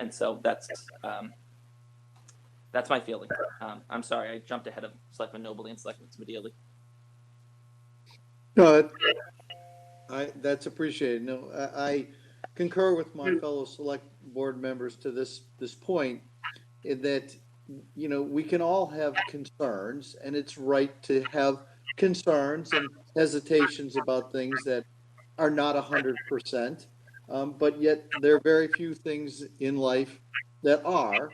And so that's my feeling. I'm sorry, I jumped ahead of Selectman Nobley and Selectman Smedili. No, that's appreciated. No, I concur with my fellow select board members to this point, in that, you know, we can all have concerns, and it's right to have concerns and hesitations about things that are not 100%. But yet there are very few things in life that are.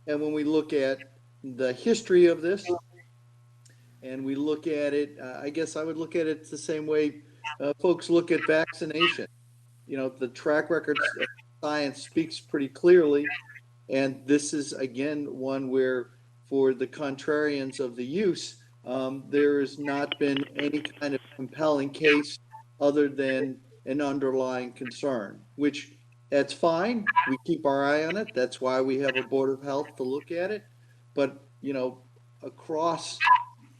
And when we look at the history of this, and we look at it, I guess I would look at it the same way folks look at vaccination. You know, the track record of science speaks pretty clearly. And this is, again, one where, for the contrarians of the use, there has not been any kind of compelling case other than an underlying concern, which that's fine. We keep our eye on it. That's why we have a Board of Health to look at it. But, you know, across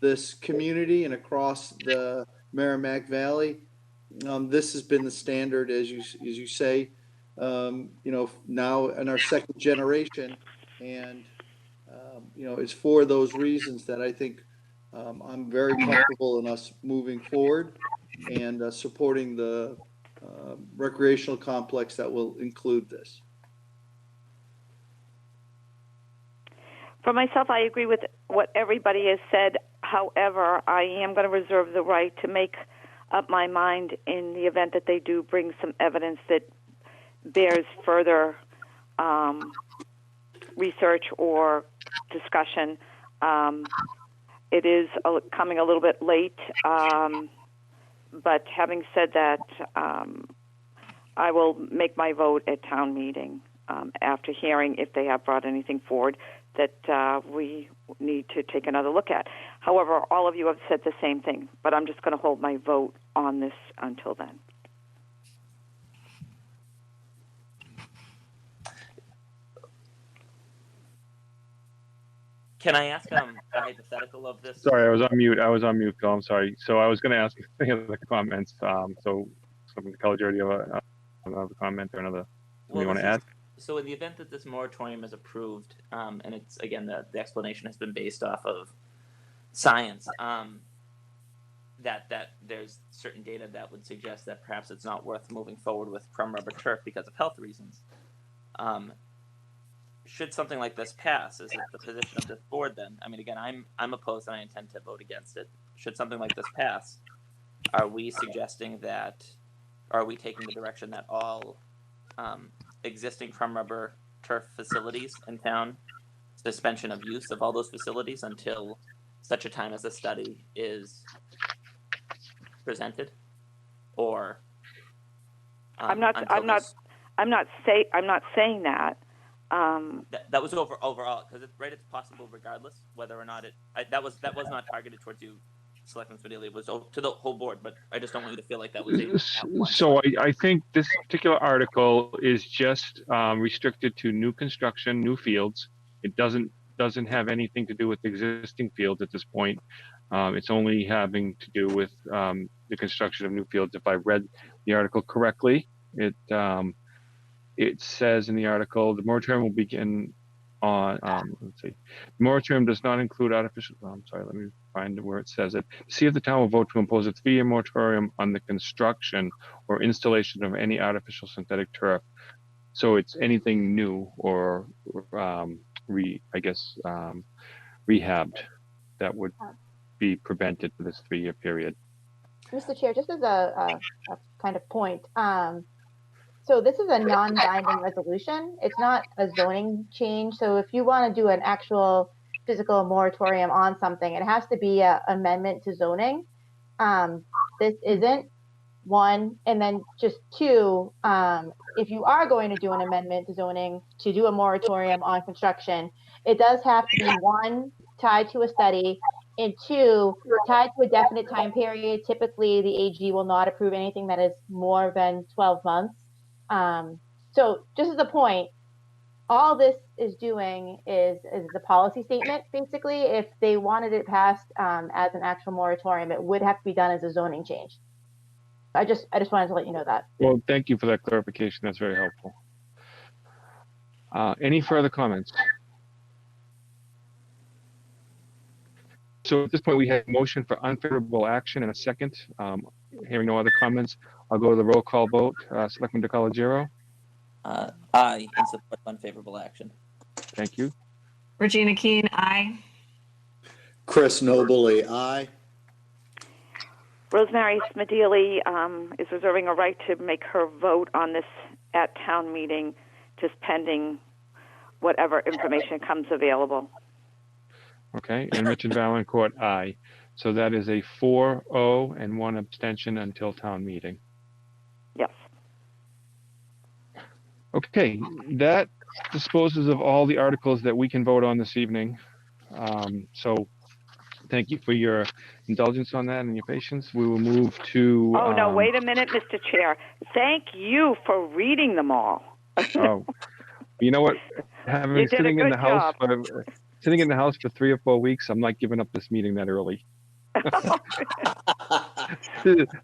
this community and across the Merrimack Valley, this has been the standard, as you say, you know, now in our second generation. And, you know, it's for those reasons that I think I'm very comfortable in us moving forward and supporting the recreational complex that will include this. For myself, I agree with what everybody has said. However, I am going to reserve the right to make up my mind in the event that they do bring some evidence that bears further research or discussion. It is coming a little bit late, but having said that, I will make my vote at town meeting after hearing if they have brought anything forward that we need to take another look at. However, all of you have said the same thing, but I'm just going to hold my vote on this until then. Can I ask a hypothetical of this? Sorry, I was on mute, Phil. I'm sorry. So I was going to ask if any other comments. So, College, do you have another comment or another? You want to add? So in the event that this moratorium is approved, and it's, again, the explanation has been based off of science, that there's certain data that would suggest that perhaps it's not worth moving forward with crumb rubber turf because of health reasons. Should something like this pass, is it the position of this board then? I mean, again, I'm opposed and I intend to vote against it. Should something like this pass, are we suggesting that, are we taking the direction that all existing crumb rubber turf facilities in town, suspension of use of all those facilities until such a time as the study is presented, or I'm not saying that. That was overall, because it's possible regardless whether or not that was not targeted towards you, Selectman Smedili. It was to the whole board, but I just don't want you to feel like that was So I think this particular article is just restricted to new construction, new fields. It doesn't have anything to do with existing fields at this point. It's only having to do with the construction of new fields. If I read the article correctly, it says in the article, the moratorium will begin on, let's see, the moratorium does not include artificial, I'm sorry, let me find where it says it. See if the town will vote to impose a 3-year moratorium on the construction or installation of any artificial synthetic turf. So it's anything new or rehabbed that would be prevented for this 3-year period. Mr. Chair, just as a kind of point, so this is a non-binding resolution. It's not a zoning change. So if you want to do an actual physical moratorium on something, it has to be an amendment to zoning. This isn't one. And then just two, if you are going to do an amendment to zoning to do a moratorium on construction, it does have to be, one, tied to a study, And two, tied to a definite time period, typically the AG will not approve anything that is more than 12 months. So just as a point, all this is doing is the policy statement. Basically, if they wanted it passed as an actual moratorium, it would have to be done as a zoning change. I just wanted to let you know that. Well, thank you for that clarification. That's very helpful. Any further comments? So at this point, we have a motion for unfavorable action and a second. Hearing no other comments, I'll go to the roll call vote. Selectman DeColigiero. Aye, in support of unfavorable action. Thank you. Regina Keen, aye. Chris Nobley, aye. Rosemary Smedili is reserving a right to make her vote on this at town meeting, just pending whatever information comes available. Okay, and Richard Valencourt, aye. So that is a 4-0 and 1 abstention until town meeting. Yes. Okay, that disposes of all the articles that we can vote on this evening. So thank you for your indulgence on that and your patience. We will move to. Oh, no, wait a minute, Mr. Chair. Thank you for reading them all. Oh, you know what? You did a Sitting in good the house job. sitting in the house for 3 or 4 weeks, I'm not giving up this meeting that early.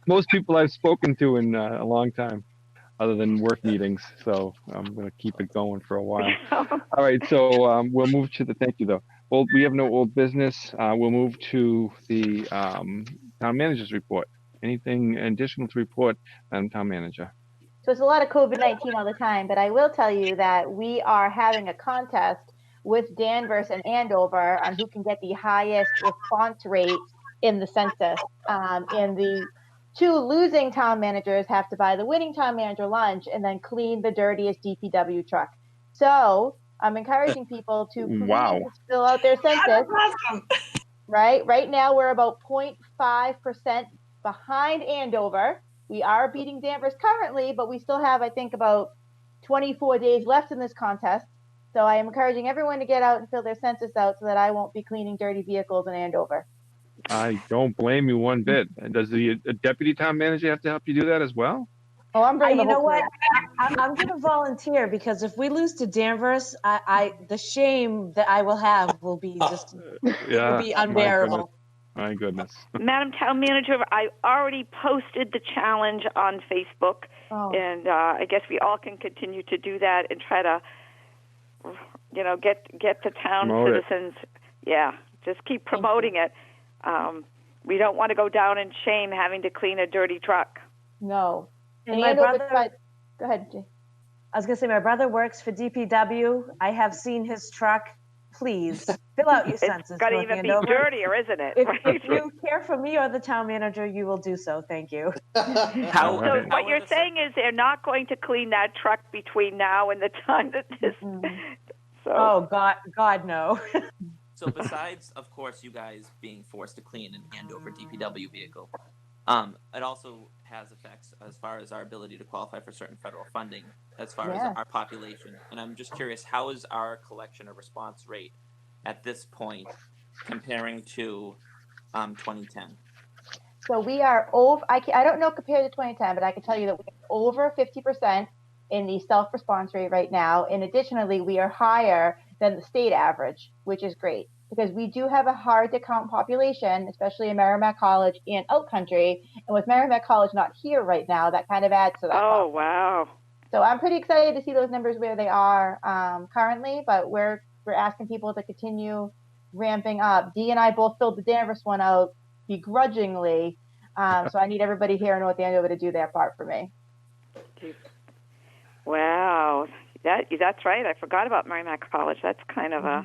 Most people I've spoken to in a long time, other than work meetings. So I'm going to keep it going for a while. All right. So we'll move to the, thank you though. Well, we have no old business. We'll move to the town manager's report. Anything additional to report on town manager? So it's a lot of COVID-19 all the time, but I will tell you that we are having a contest with Danvers and Andover on who can get the highest response rate in the census. And the two losing town managers have to buy the winning town manager lunch and then clean the dirtiest DPW truck. So I'm encouraging people to please fill out their census. Right now we're about 0.5% behind Andover. We are beating Danvers currently, but we still have, I think, about 24 days left in this contest. So I am encouraging everyone to get out and fill their census out so that I won't be cleaning dirty vehicles in Andover. I don't blame you one bit. And does the deputy town manager have to help you do that as well? Oh, I'm bringing You the know whole what? crew. I'm going to volunteer because if we lose to Danvers, the shame that I will have will be just it will be unbearable. My goodness. Madam Town Manager, I already posted the challenge on Facebook, and I guess we all can continue to do that and try to, get the town Promote citizens. Yeah, just keep promoting it. We don't want to go down in shame having to clean a dirty truck. No. And my brother, go ahead, Jay. I was going to say, my brother works for DPW. I have seen his truck. Please fill out your census. It's got to even be dirtier, isn't it? If you care for me or the town manager, you will do so. Thank you. So what you're saying is they're not going to clean that truck between now and the time that this. So. Oh God, no. So besides, of course, you guys being forced to clean an Andover DPW vehicle, it also has effects as far as our ability to qualify for certain federal funding as far as our population. And I'm just curious, how is our collection or response rate at this point comparing to 2010? So we are over, I don't know compared to 2010, but I can tell you that we're over 50% in the self-response rate right now. And additionally, we are higher than the state average, which is great because we do have a hard to count population, especially in Merrimack College and Out Country. And with Merrimack College not here right now, that kind of adds to that. Oh, wow. So I'm pretty excited to see those numbers where they are currently, but we're asking people to continue ramping up. Dee and I both filled the Danvers one out begrudgingly. So I need everybody here in North Andover to do their part for me. Wow. That's right. I forgot about Merrimack College. That's kind of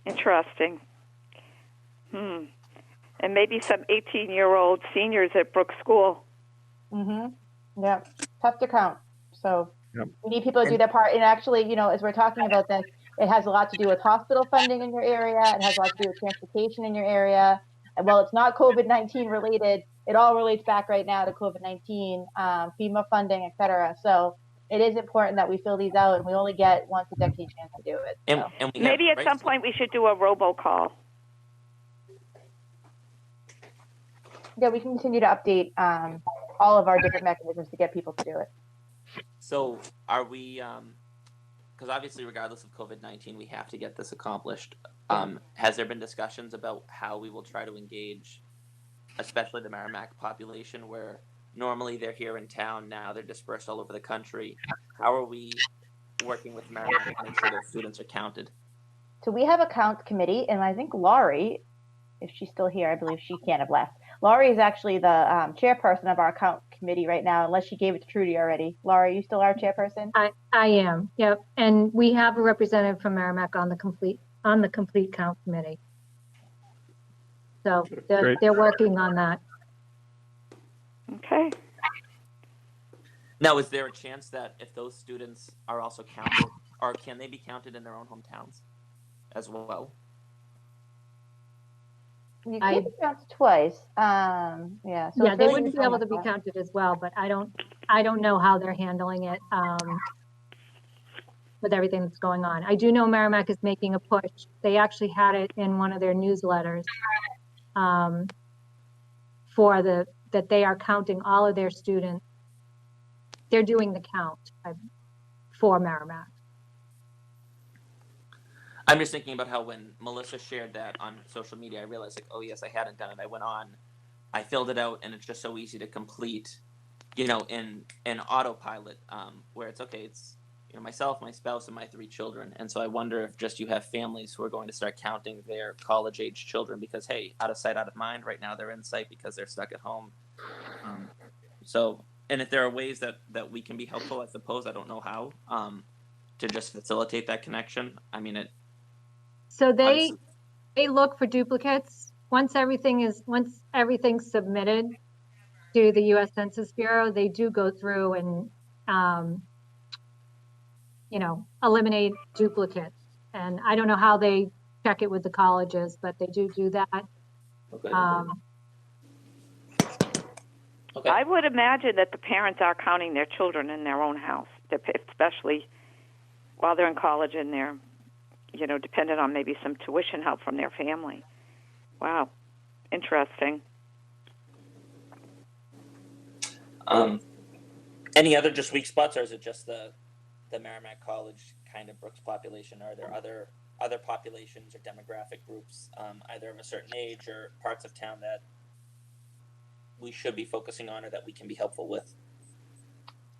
interesting. And maybe some 18-year-old seniors at Brooks School. Yeah, tough to count. So we need people to do their part. And actually, as we're talking about this, it has a lot to do with hospital funding in your area. It has a lot to do with transportation in your area. And while it's not COVID-19 related, it all relates back right now to COVID-19, FEMA funding, et cetera. So it is important that we fill these out, and we only get once a decade chance to do it. So. And maybe at some point we should do a robocall. Yeah, we can continue to update all of our different mechanisms to get people to do it. So are we, because obviously regardless of COVID-19, we have to get this accomplished. Has there been discussions about how we will try to engage, especially the Merrimack population, where normally they're here in town, now they're dispersed all over the country? How are we working with Merrimack to make sure those students are counted? So we have a count committee, and I think Laurie, if she's still here, I believe she can't have left. Laurie is actually the chairperson of our account committee right now, unless she gave it to Trudy already. Laurie, you still our chairperson? I am, yep. And we have a representative from Merrimack on the complete count committee. So they're working on that. Okay. Now, is there a chance that if those students are also counted, or can they be counted in their own hometowns as well? You can be counted twice. Yeah. So Yeah, it's they really wouldn't be able to be counted as well, but I don't know how they're handling it with everything that's going on. I do know Merrimack is making a push. They actually had it in one of their newsletters that they are counting all of their students. They're doing the count for Merrimack. I'm just thinking about how when Melissa shared that on social media, I realized like, oh yes, I hadn't done it. I went on, I filled it out, and it's just so easy to complete, in autopilot, where it's okay. It's myself, my spouse, and my 3 children. And so I wonder if just you have families who are going to start counting their college-age children because hey, out of sight, out of mind. Right now they're in sight because they're stuck at home. And if there are ways that we can be helpful, I suppose I don't know how to just facilitate that connection. I mean So they look for duplicates. Once everything's submitted to the U.S. Census Bureau, they do go through and, eliminate duplicates. And I don't know how they check it with the colleges, but they do that. Okay. Okay. I would imagine that the parents are counting their children in their own house, especially while they're in college and they're dependent on maybe some tuition help from their family. Wow. Interesting. Any other just weak spots, or is it just the Merrimack College kind of Brooks population? Are there other populations or demographic groups, either of a certain age or parts of town that we should be focusing on or that we can be helpful with?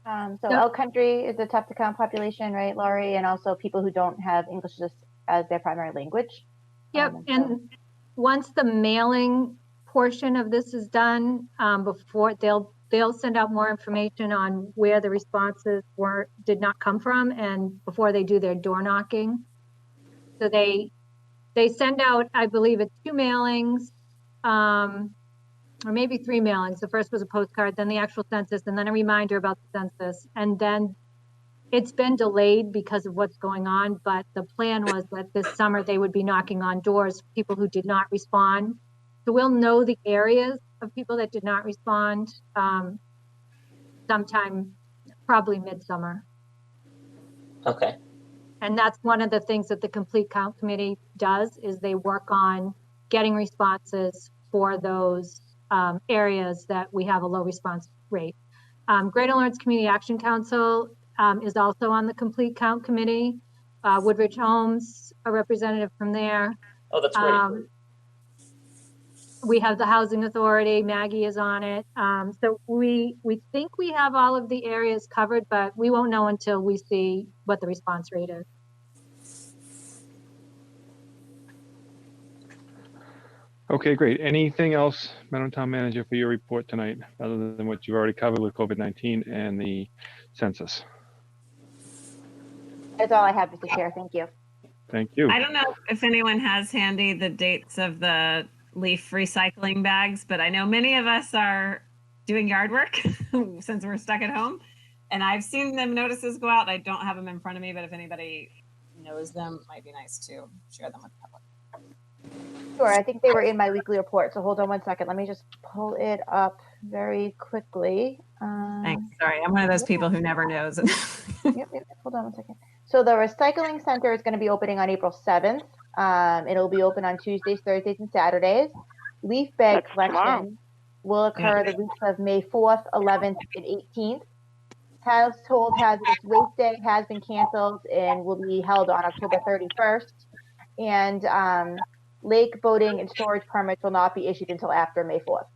Elk Country is a tough to count population, right, Laurie? And also people who don't have English as their primary language. Yep. And once the mailing portion of this is done, before they'll send out more information on where the responses did not come from, and before they do their door knocking. So they send out, I believe, 2 mailings, or maybe 3 mailings. The first was a postcard, then the actual census, and then a reminder about the census. And then it's been delayed because of what's going on, but the plan was that this summer they would be knocking on doors, people who did not respond. So we'll know the areas of people that did not respond sometime, probably midsummer. Okay. And that's one of the things that the Complete Count Committee does, is they work on getting responses for those areas that we have a low response rate. Greater Lawrence Community Action Council is also on the Complete Count Committee. Woodridge Homes, a representative from there. Oh, that's great. We have the Housing Authority, Maggie is on it. So we think we have all of the areas covered, but we won't know until we see what the response rate is. Okay, great. Anything else, Madam Town Manager, for your report tonight, other than what you've already covered with COVID-19 and the census? That's all I have, Mr. Chair. Thank you. Thank you. I don't know if anyone has handy the dates of the leaf recycling bags, but I know many of us are doing yard work since we're stuck at home. And I've seen them notices go out. I don't have them in front of me, but if anybody knows them, it might be nice to share them with the public. Sure, I think they were in my weekly report. So hold on one second. Let me just pull it up very quickly. Thanks. Sorry, I'm one of those people who never knows. Yep. Hold on one second. So the recycling center is going to be opening on April 7th. It'll be open on Tuesdays, Thursdays, and Saturdays. Leaf bag collection. will occur the weeks of May 4th, 11th, and 18th. Household Hazardous Waste Day has been canceled and will be held on October 31st. And lake boating and storage permits will not be issued until after May 4th.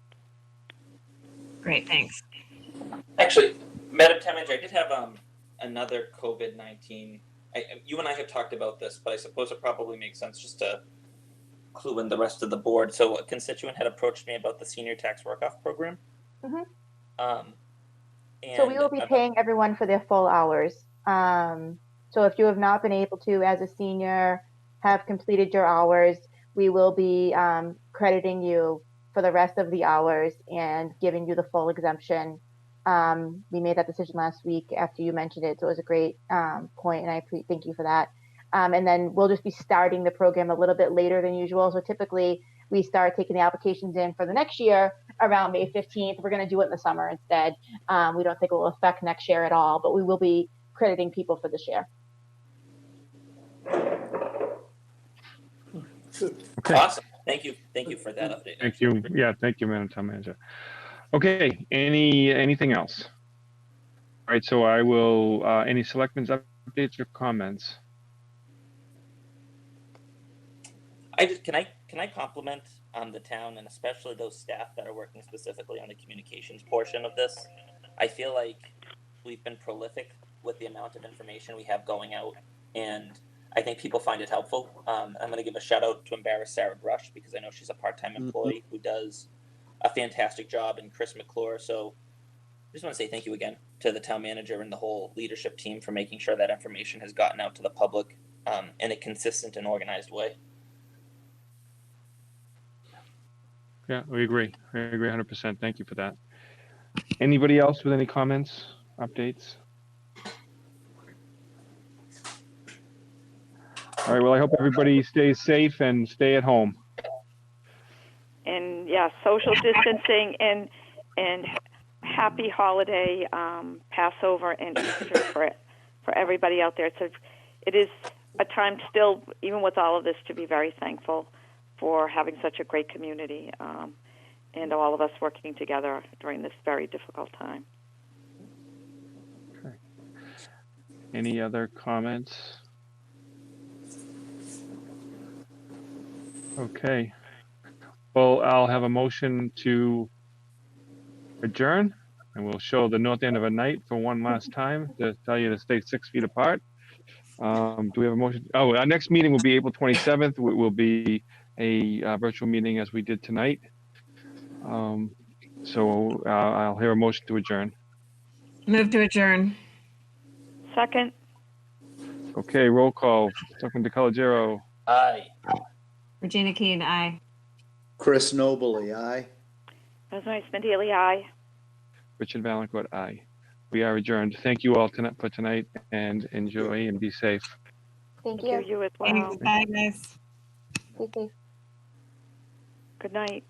Great, thanks. Actually, Madam Town Manager, I did have another COVID-19. You and I have talked about this, but I suppose it probably makes sense just to clue in the rest of the board. So a constituent had approached me about the senior tax work-off program. Mm-hmm. So we will be paying everyone for their full hours. So if you have not been able to, as a senior, have completed your hours, we will be crediting you for the rest of the hours and giving you the full exemption. We made that decision last week after you mentioned it, so it was a great point, and I thank you for that. And then we'll just be starting the program a little bit later than usual. So typically we start taking the applications in for the next year around May 15th. We're going to do it in the summer instead. We don't think it will affect next year at all, but we will be crediting people for this year. Okay. Awesome. Thank you for that update. Thank you. Yeah, thank you, Madam Town Manager. Okay, anything else? All right, so I will, any selectmen's updates or comments? Can I compliment the town and especially those staff that are working specifically on the communications portion of this. I feel like we've been prolific with the amount of information we have going out, and I think people find it helpful. I'm going to give a shout out to embarrass Sarah Brush because I know she's a part-time employee who does a fantastic job, and Chris McClure. So I just want to say thank you again to the town manager and the whole leadership team for making sure that information has gotten out to the public in a consistent and organized way. Yeah, we agree. I agree 100%. Thank you for that. Anybody else with any comments, updates? All right, well, I hope everybody stays safe and stay at home. And yeah, social distancing and happy holiday Passover and Easter for everybody out there. It is a time still, even with all of this, to be very thankful for having such a great community and all of us working together during this very difficult time. Okay. Any other comments? Okay. Well, I'll have a motion to adjourn, and we'll show the north end of a night for one last time to tell you to stay 6 feet apart. Do we have a motion? Oh, our next meeting will be April 27th. It will be a virtual meeting as we did tonight. So I'll hear a motion to adjourn. Move to adjourn. Second. Okay, roll call. Selectman DeColigiero. Aye. Regina Keane, aye. Chris Nobley, aye. Rosemary Smedili, aye. Richard Valancourt, aye. We are adjourned. Thank you all for tonight, and enjoy and be safe. Thank you. You as well. Thanks. Bye, guys. Be safe. Good night.